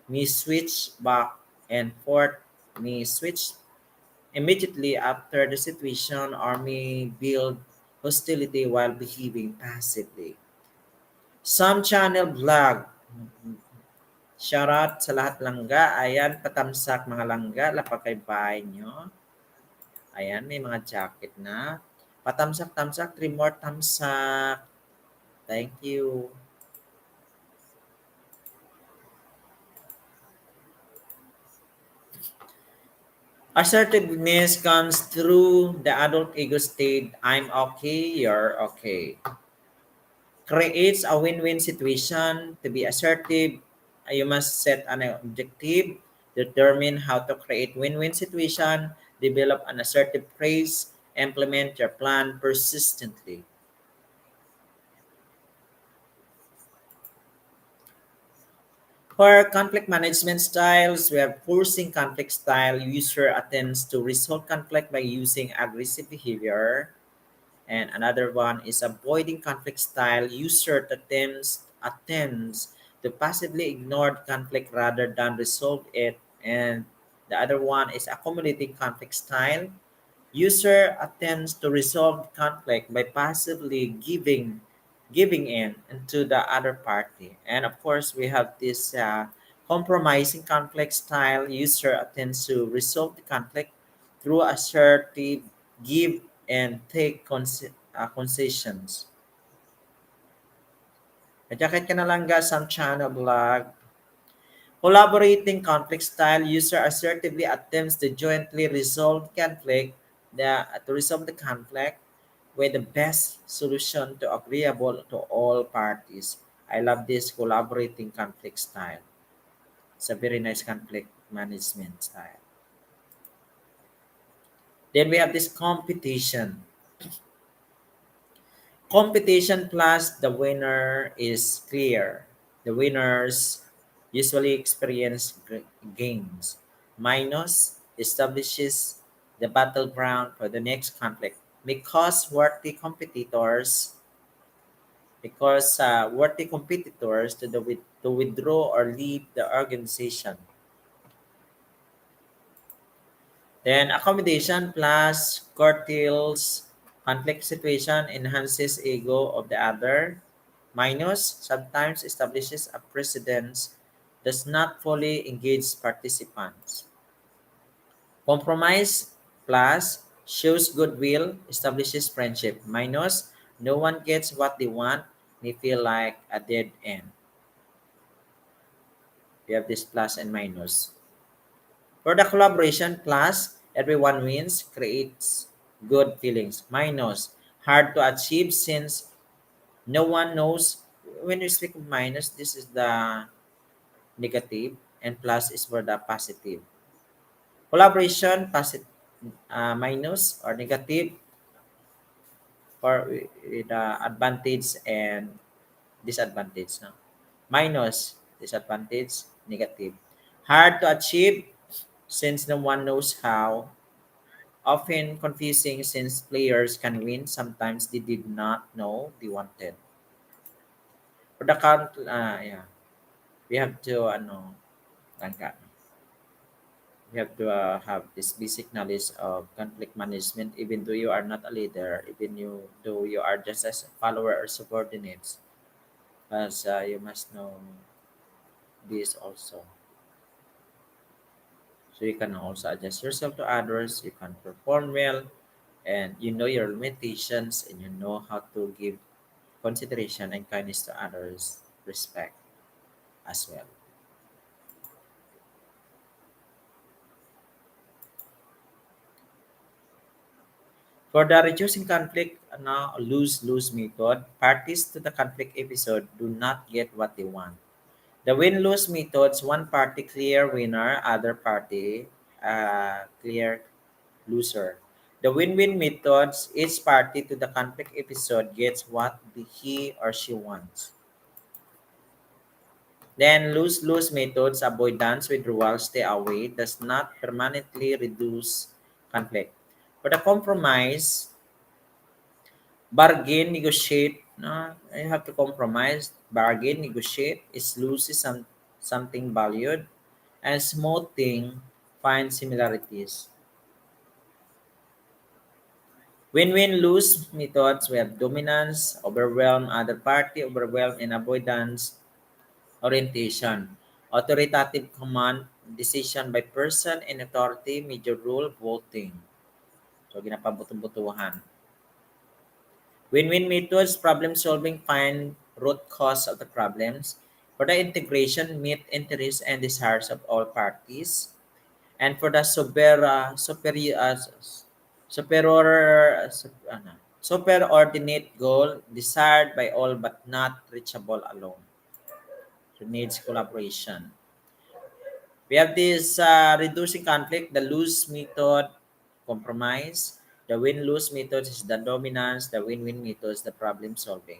A: may switch back and forth, may switch immediately after the situation, or may build hostility while behaving passively. Some channel vlog. Shoutout sa lahat langga. Ayan, patamsak mga langga. Lapag kay bahay nyo. Ayan, may mga jacket na. Patamsak-tamsak, 3 more tamsak. Thank you. Assertiveness comes through the adult ego state. I'm okay, you're okay. Creates a win-win situation. To be assertive, you must set an objective, determine how to create win-win situation, develop an assertive phrase, implement your plan persistently. For conflict management styles, we have forcing conflict style. User attempts to resolve conflict by using aggressive behavior. And another one is avoiding conflict style. User attempts to passively ignore conflict rather than resolve it. And the other one is accommodating conflict style. User attempts to resolve conflict by passively giving in to the other party. And of course, we have this compromising conflict style. User attempts to resolve the conflict through assertive give and take concessions. Najakit ka na lang ga some channel blog. Collaborating conflict style. User assertively attempts to jointly resolve the conflict with the best solution to agreeable to all parties. I love this collaborating conflict style. It's a very nice conflict management style. Then we have this competition. Competition plus the winner is clear. The winners usually experience gains. Minus establishes the battleground for the next conflict because worthy competitors to withdraw or leave the organization. Then accommodation plus curtails conflict situation enhances ego of the other. Minus sometimes establishes a precedence, does not fully engage participants. Compromise plus shows goodwill, establishes friendship. Minus no one gets what they want, may feel like a dead end. We have this plus and minus. For the collaboration, plus everyone wins, creates good feelings. Minus hard to achieve since no one knows. When you speak of minus, this is the negative, and plus is for the positive. Collaboration, minus or negative for the advantage and disadvantage. No? Minus, disadvantage, negative. Hard to achieve since no one knows how. Often confusing since players can win, sometimes they did not know they wanted. For the count, yeah, we have to, langka. You have to have this basic knowledge of conflict management, even though you are not a leader, even you though you are just as a follower or subordinates, as you must know this also. So you can also adjust yourself to others, you can perform well, and you know your limitations, and you know how to give consideration and kindness to others, respect as well. For the reducing conflict now lose-lose method, parties to the conflict episode do not get what they want. The win-lose methods, one party clear winner, other party clear loser. The win-win methods, each party to the conflict episode gets what he or she wants. Then lose-lose methods, avoidance, withdrawal, stay away, does not permanently reduce conflict. For the compromise, bargain, negotiate, no, you have to compromise, bargain, negotiate, is loses something valued, and smoothing, find similarities. Win-win lose methods, we have dominance, overwhelm, other party, overwhelm, and avoidance, orientation. Authoritative command, decision by person and authority, major rule, voting. So, ginapabuto-butuhan. Win-win methods, problem solving, find root cause of the problems. For the integration, meet interests and desires of all parties. And for the superior, superordinate goal, desired by all but not reachable alone. So needs collaboration. We have this reducing conflict, the lose method, compromise. The win-lose method is the dominance. The win-win method is the problem solving.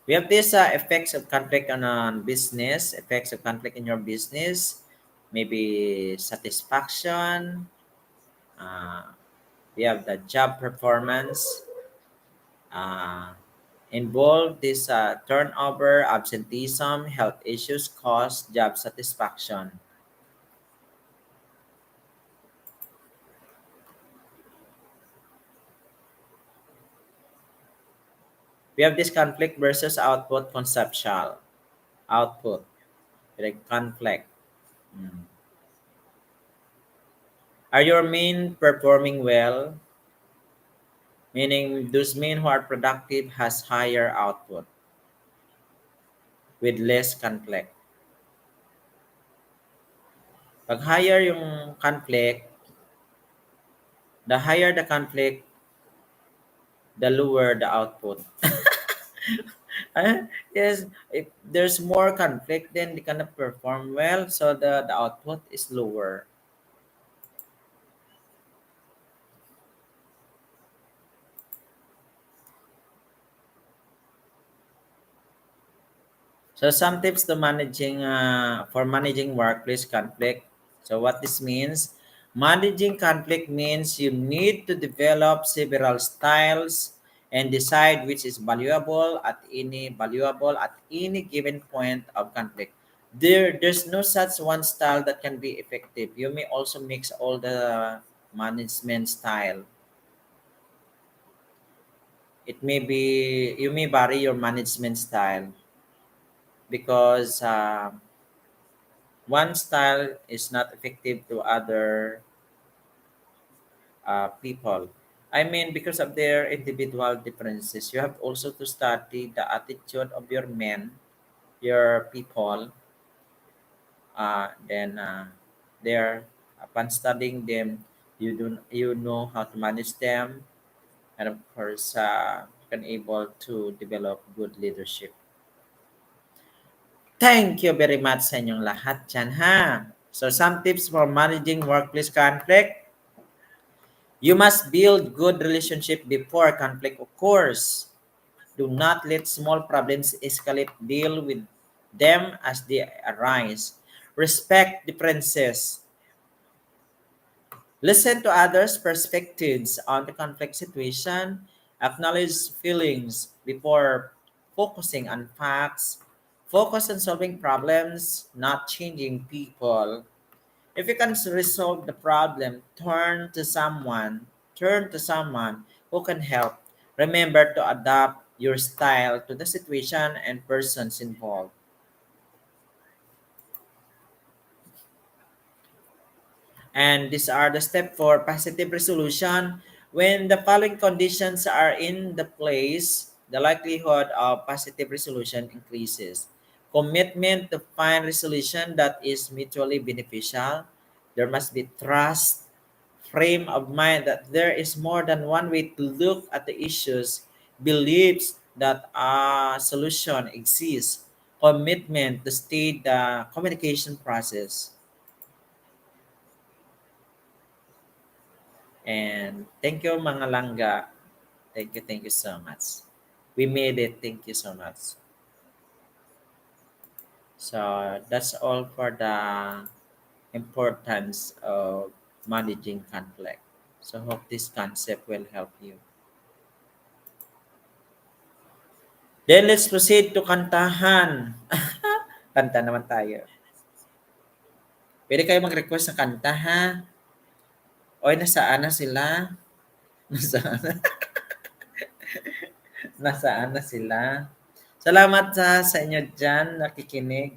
A: We have this effects of conflict on business, effects of conflict in your business, maybe satisfaction. Uh, we have the job performance. Uh, involve this turnover, absenteeism, health issues, cost, job satisfaction. We have this conflict versus output conceptual. Output, like conflict. Mm. Are your men performing well? Meaning those men who are productive has higher output with less conflict. Pag higher yung conflict, the higher the conflict, the lower the output. Yes, if there's more conflict, then they cannot perform well, so the output is lower. So some tips to managing for managing workplace conflict. So what this means, managing conflict means you need to develop several styles and decide which is valuable at any given point of conflict. There's no such one style that can be effective. You may also mix all the management style. It may be you may vary your management style because one style is not effective to other people. I mean, because of their individual differences, you have also to study the attitude of your men, your people. Then there, upon studying them, you know how to manage them, and of course, can able to develop good leadership. Thank you very much sa inyong lahat dyan, ha? So, some tips for managing workplace conflict. You must build good relationship before conflict occurs. Do not let small problems escalate. Deal with them as they arise. Respect differences. Listen to others' perspectives on the conflict situation. Acknowledge feelings before focusing on facts. Focus on solving problems, not changing people. If you can resolve the problem, turn to someone who can help. Remember to adapt your style to the situation and persons involved. And these are the steps for positive resolution. When the following conditions are in the place, the likelihood of positive resolution increases. Commitment to find resolution that is mutually beneficial. There must be trust, frame of mind that there is more than one way to look at the issues, beliefs that a solution exists, commitment to stay the communication process. And thank you mga langga. Thank you so much. We made it. Thank you so much. So that's all for the importance of managing conflict. So hope this concept will help you. Then let's proceed to kantahan. Kanta naman tayo. Pwede kayo mag-request ng kanta ha. Oy, nasaan na sila? Nasaan na, nasaan na sila? Salamat sa inyo dyan, nakikinig.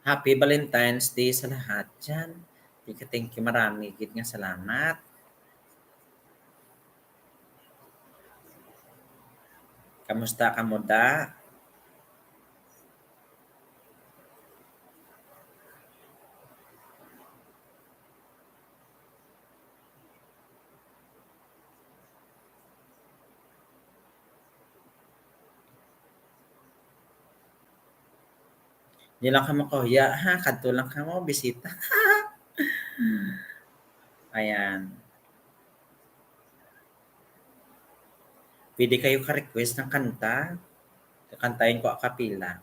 A: Happy Valentine's Day sa lahat dyan. Thank you marami. Gid nga salamat. Kamusta ka mo da? Di lang ka mo kuya ha. Kadto lang ka mo. Bisita. Ayan. Pwede kayo ka-request ng kanta. Kakantahin ko a kapila.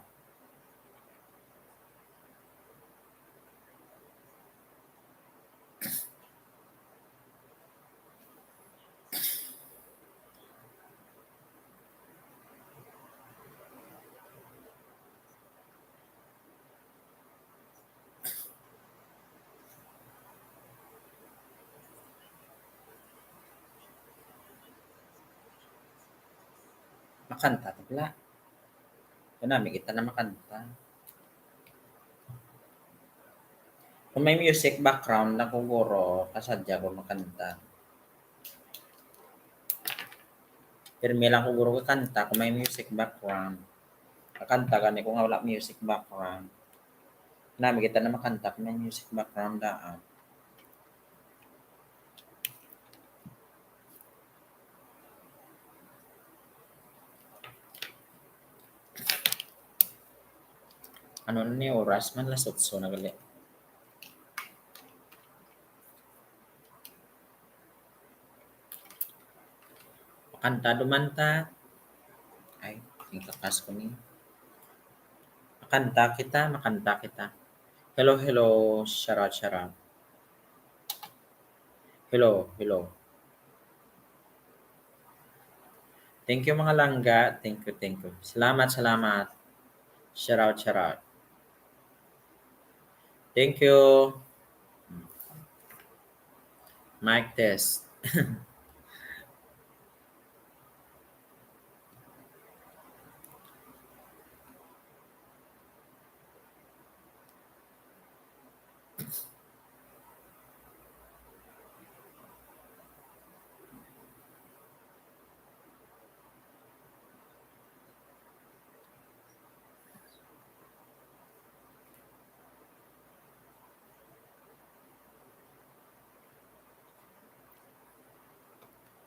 A: Makanta tabla. Kunami kita na makanta. Kung may music background na siguro, kasadya ko makanta. Pero may lang siguro ko kanta kung may music background. Kakanta gani kung wala music background. Kunami kita na makanta kung may music background daan. Ano na ni oras man lasotso na gali. Makanta dumanta. Ay, yung kakas ko ni. Makanta kita, makanta kita. Hello, hello, shara, shara. Hello, hello. Thank you mga langga. Thank you, thank you. Salamat, salamat. Shoutout, shoutout. Thank you. Mic test.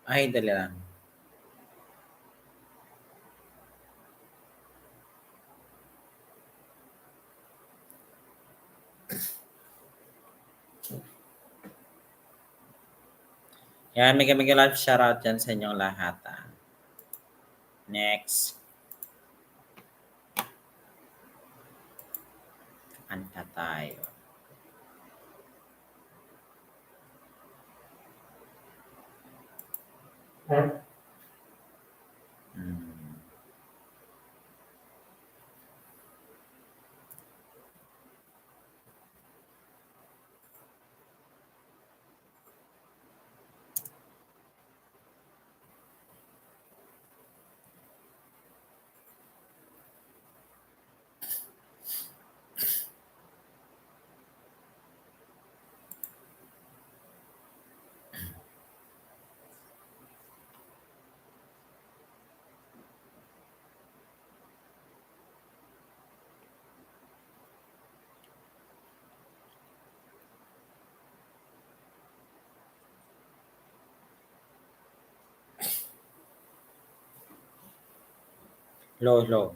A: Ay, dali lang. Yan, mega love shoutout dyan sa inyong lahat. Next, kanta tayo. Hmm. Low, low.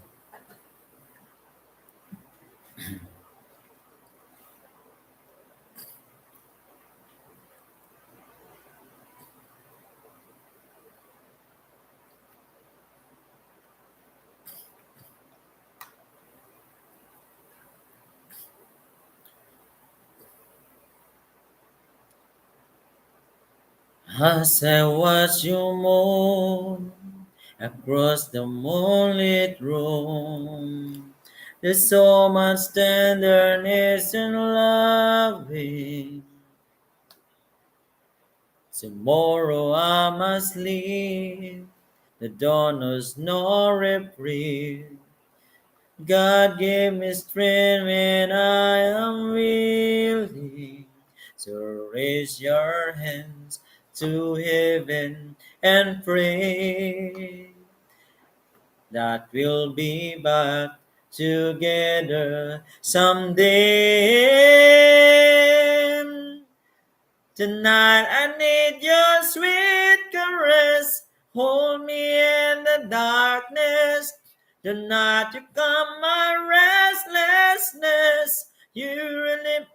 A: As I watch you move across the moonlit room, there's so much tenderness and loving. Tomorrow I must leave. The dawn knows no reprieve. God gave me strength when I am weary. So raise your hands to heaven and pray that we'll be back together someday. Tonight I need your sweet caress. Hold me in the darkness. Tonight you calm my restlessness. You really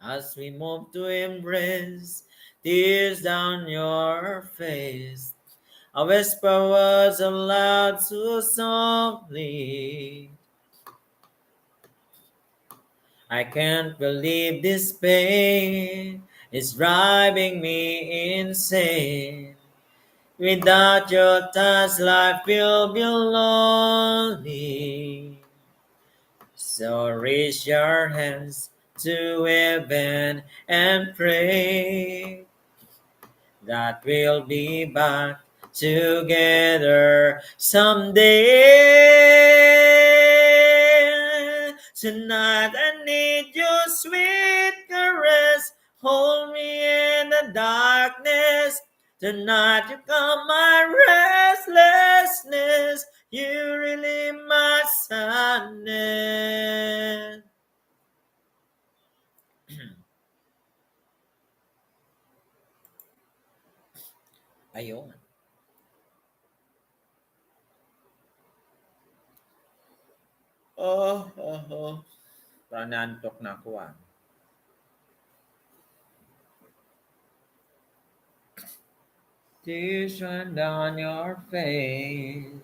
A: as we move to embrace tears down your face. I whisper words aloud so softly. I can't believe this pain is driving me insane. Without your touch, life will be lonely. So raise your hands to heaven and pray that we'll be back together someday. Tonight I need your sweet caress. Hold me in the darkness. Tonight you calm my restlessness. You relieve my sadness. Ayun. Oh, oh, oh. Parang naantok na ako ah. Tears run down your face.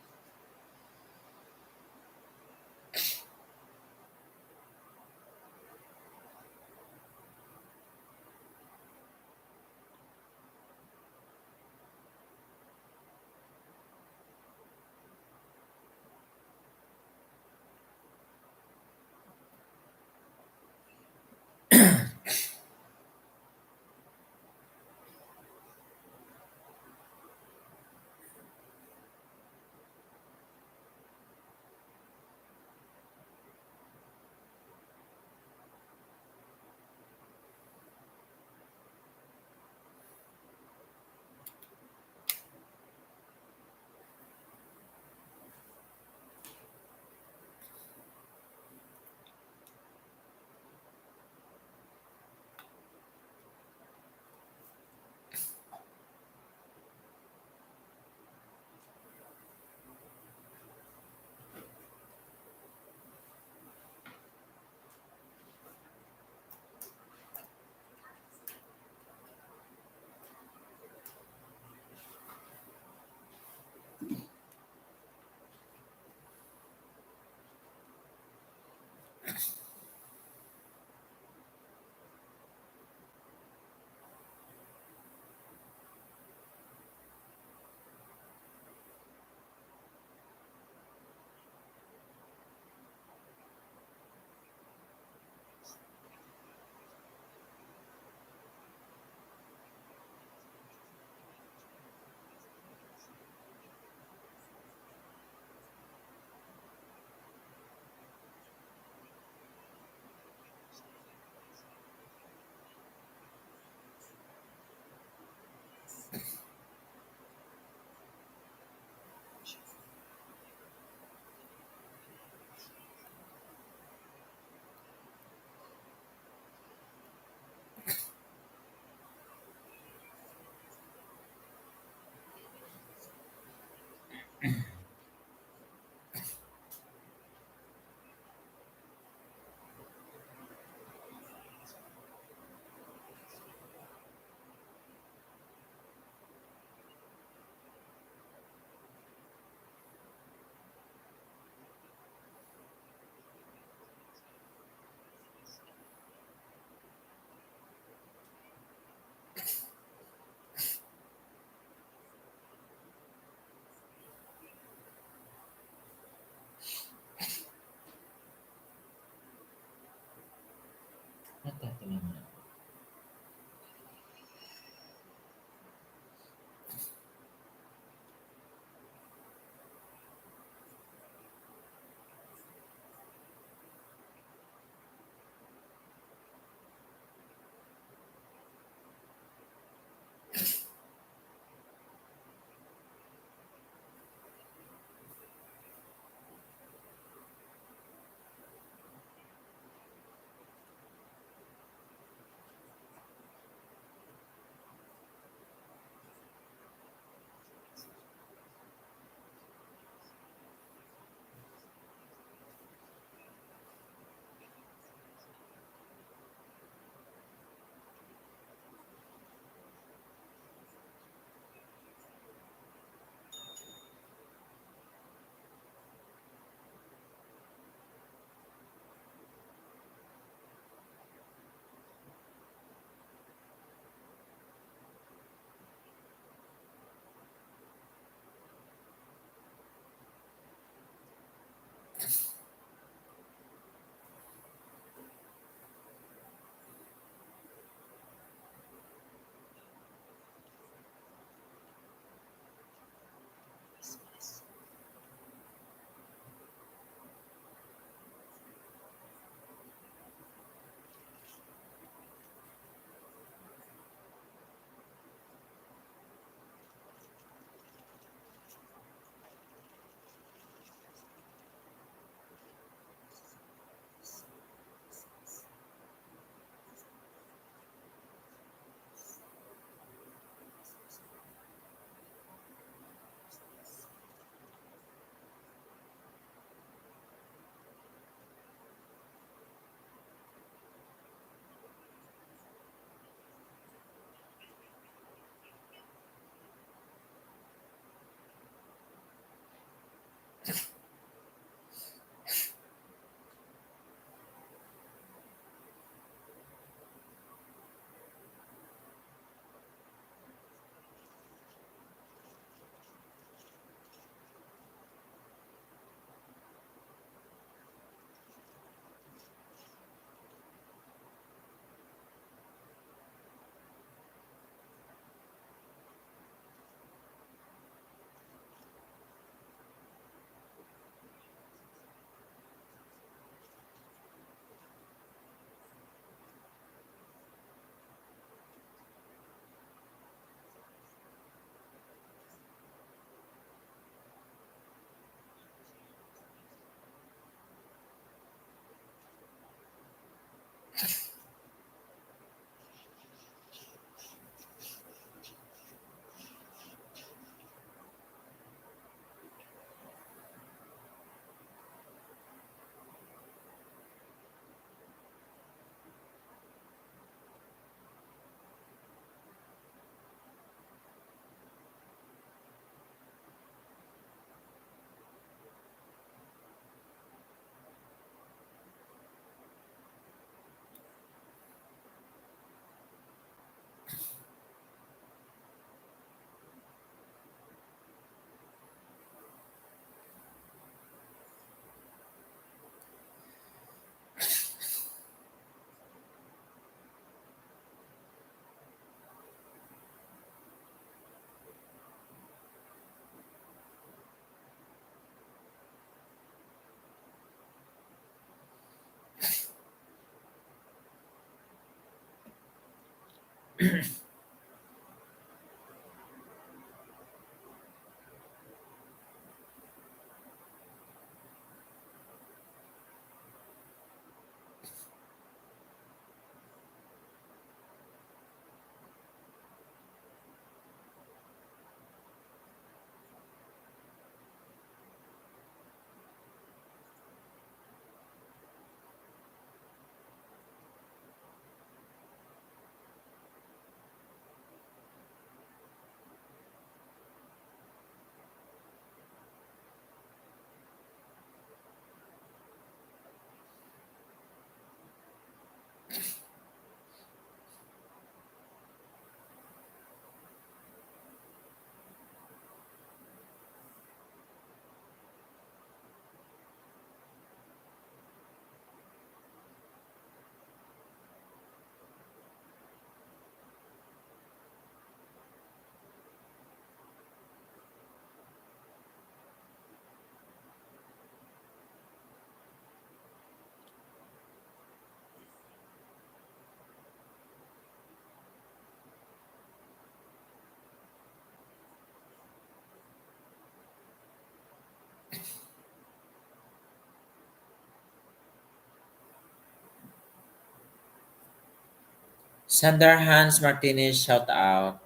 A: Sander Hans Martinez, shout out.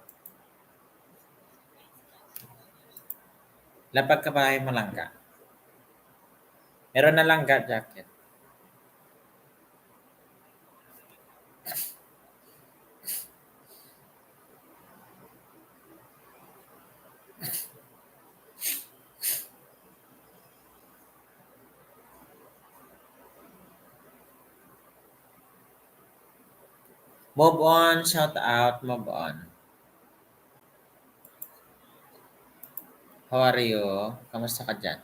A: Lapag ka ba ay malangga? Meron na langga jacket. Move on, shout out, move on. How are you? Kamusta ka dyan?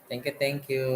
A: Thank you, thank you.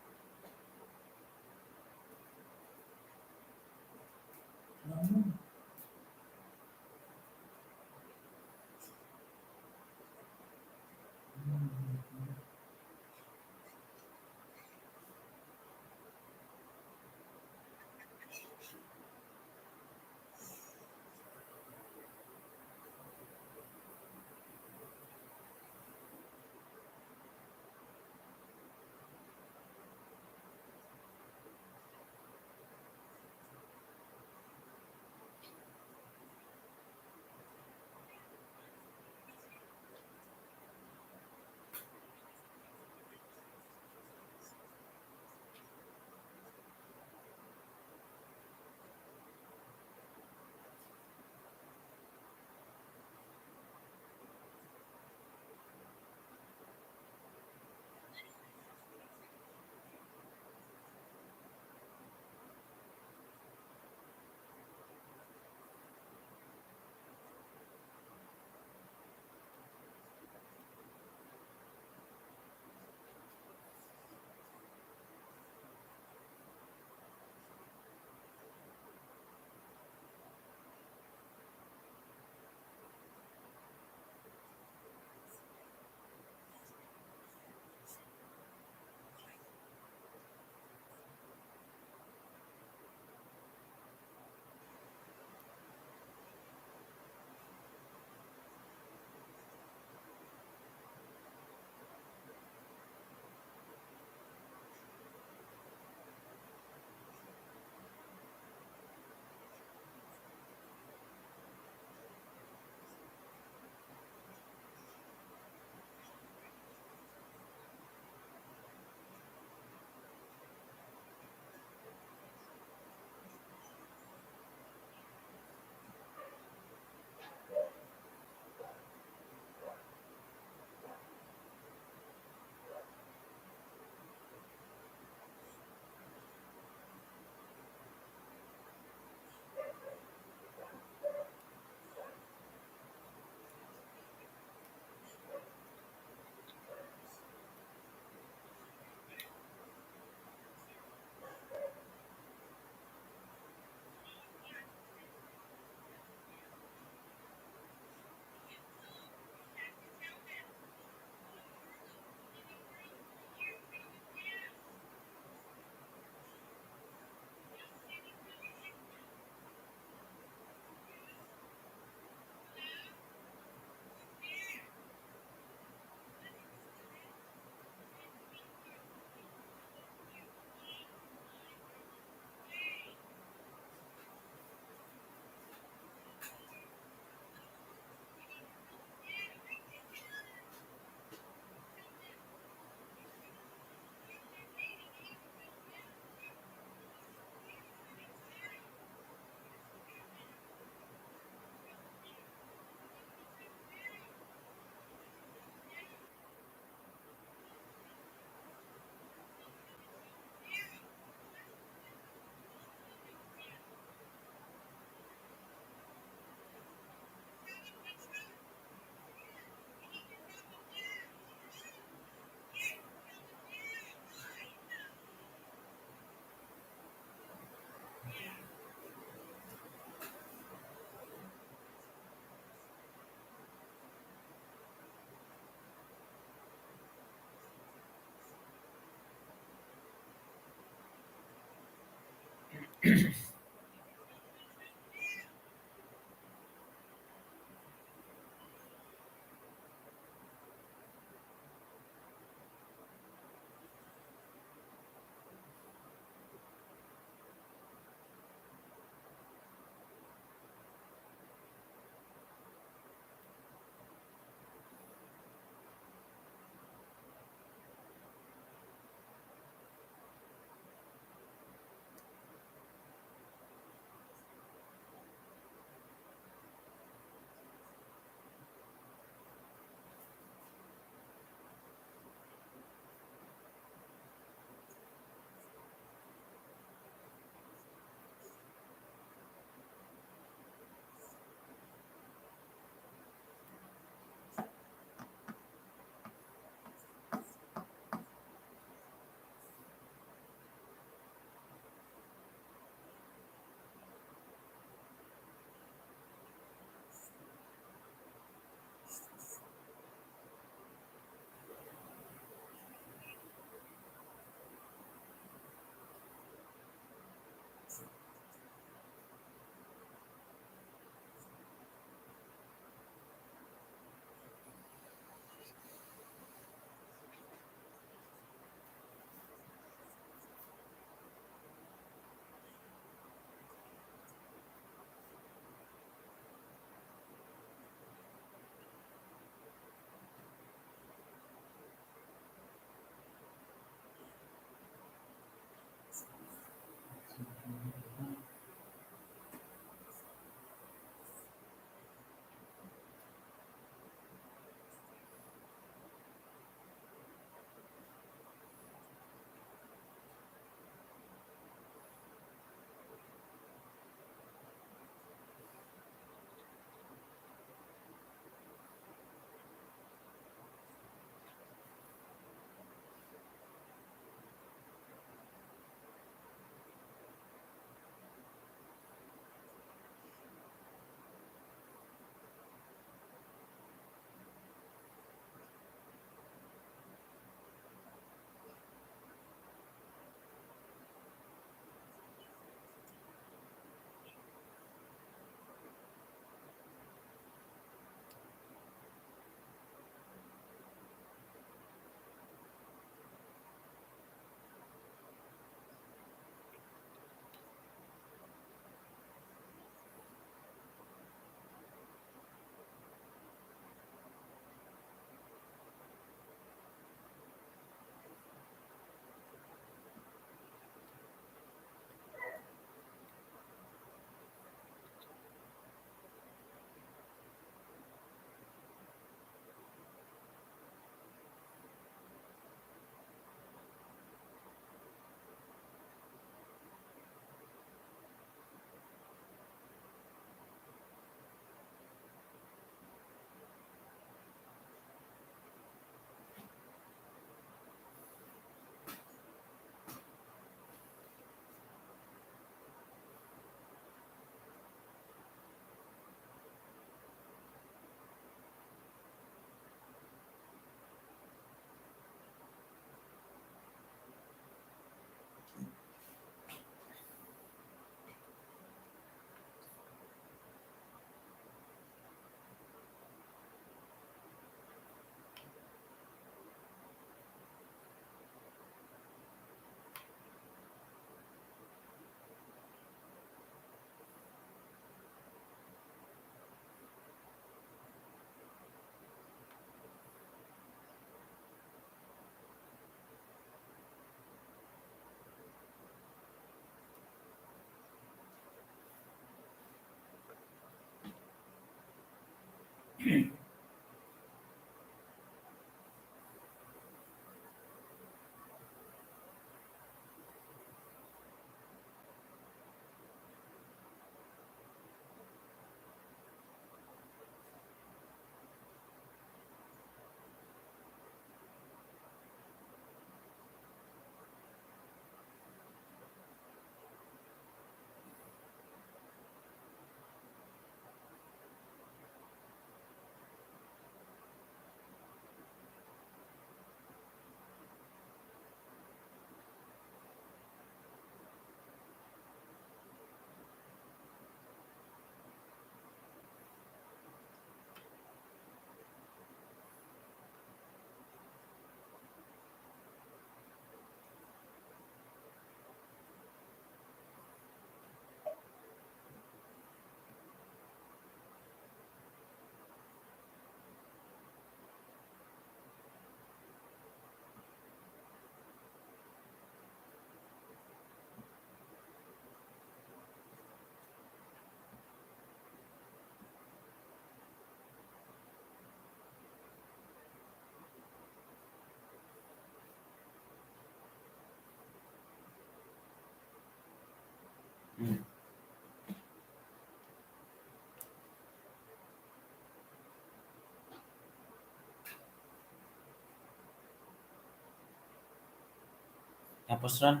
A: Tapos ron,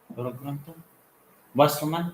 A: durog ron to. Boss Roman,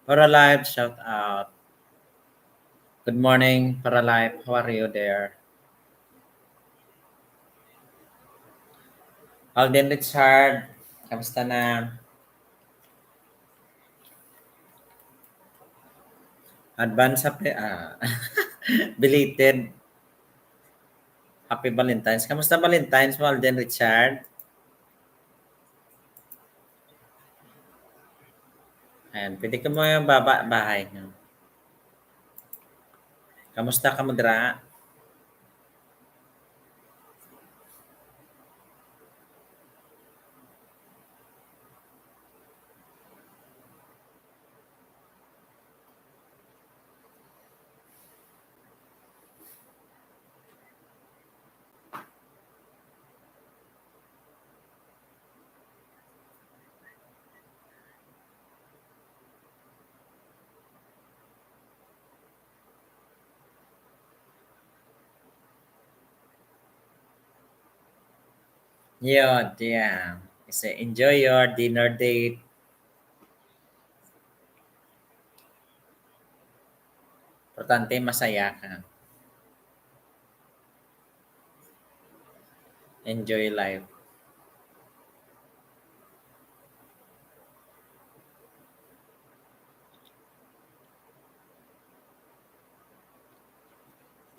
A: Para Life, shout out. Good morning, Para Life. How are you there? Alden Richard, kamusta na? Advance happy, belated Happy Valentine's. Kamusta Valentine's mo, Alden Richard? Ayan, pwede ka mo yung bahay nyo. Kamusta ka mo dira? Yun, yeah. Kasi enjoy your dinner date. Importante, masaya ka. Enjoy life.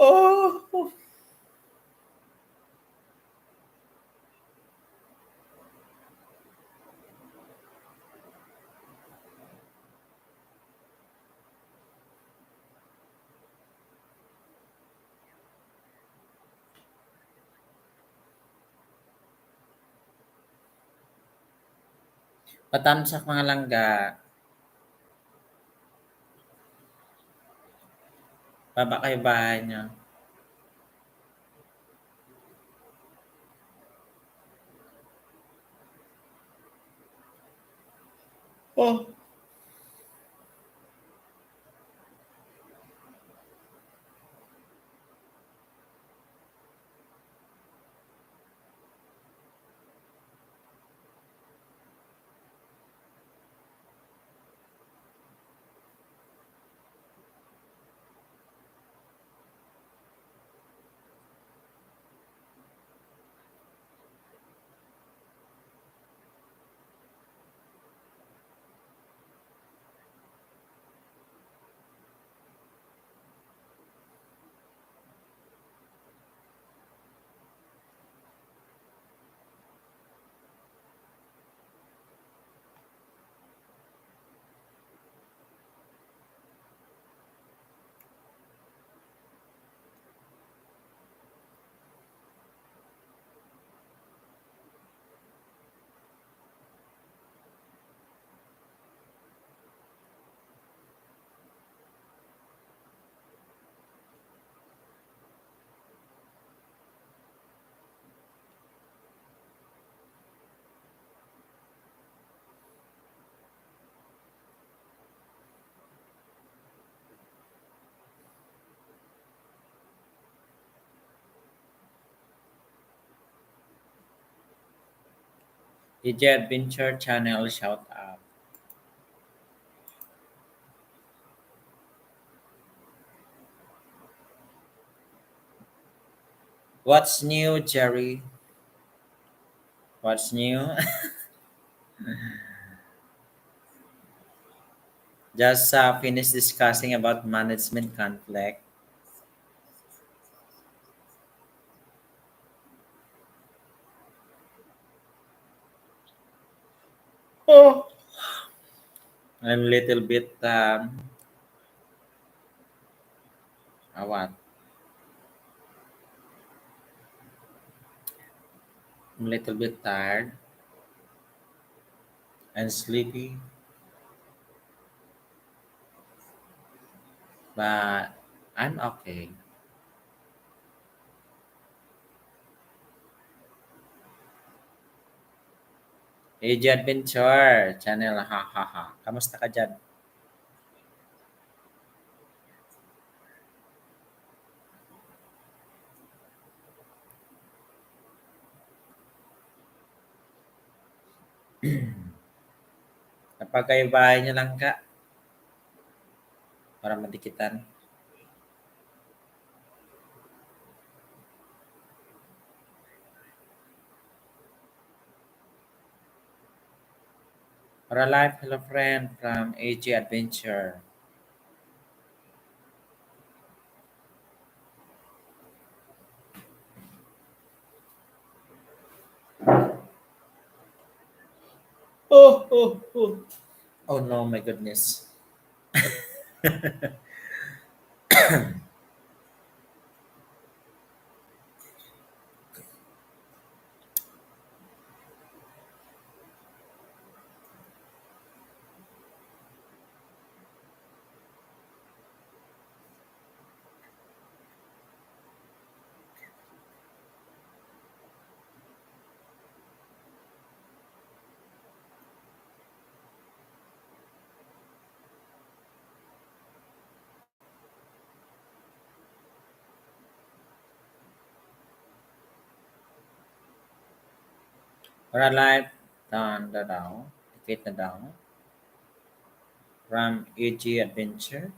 A: Oh! Patamsak mga langga. Baba kayo bahay nyo. Oh! DJ Adventure Channel, shout out. What's new, Jerry? What's new? Just finished discussing about management conflict. Oh! I'm a little bit, what? I'm a little bit tired and sleepy, but I'm okay. AJ Adventure Channel, ha ha ha. Kamusta ka dyan? Kapag kayo bahay niyo lang ka, Para madikitan. Para life, hello friend from AG Adventure. Oh, oh, oh. Oh no, my goodness. Para life, down the down, defeat the down from AG Adventure.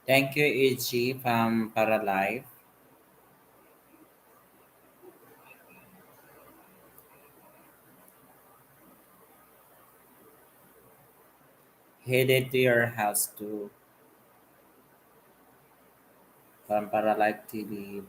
A: Thank you, EG from Paralife. Headed to your house too from Paralife TV.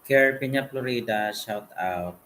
A: Carpina, Florida, shout out.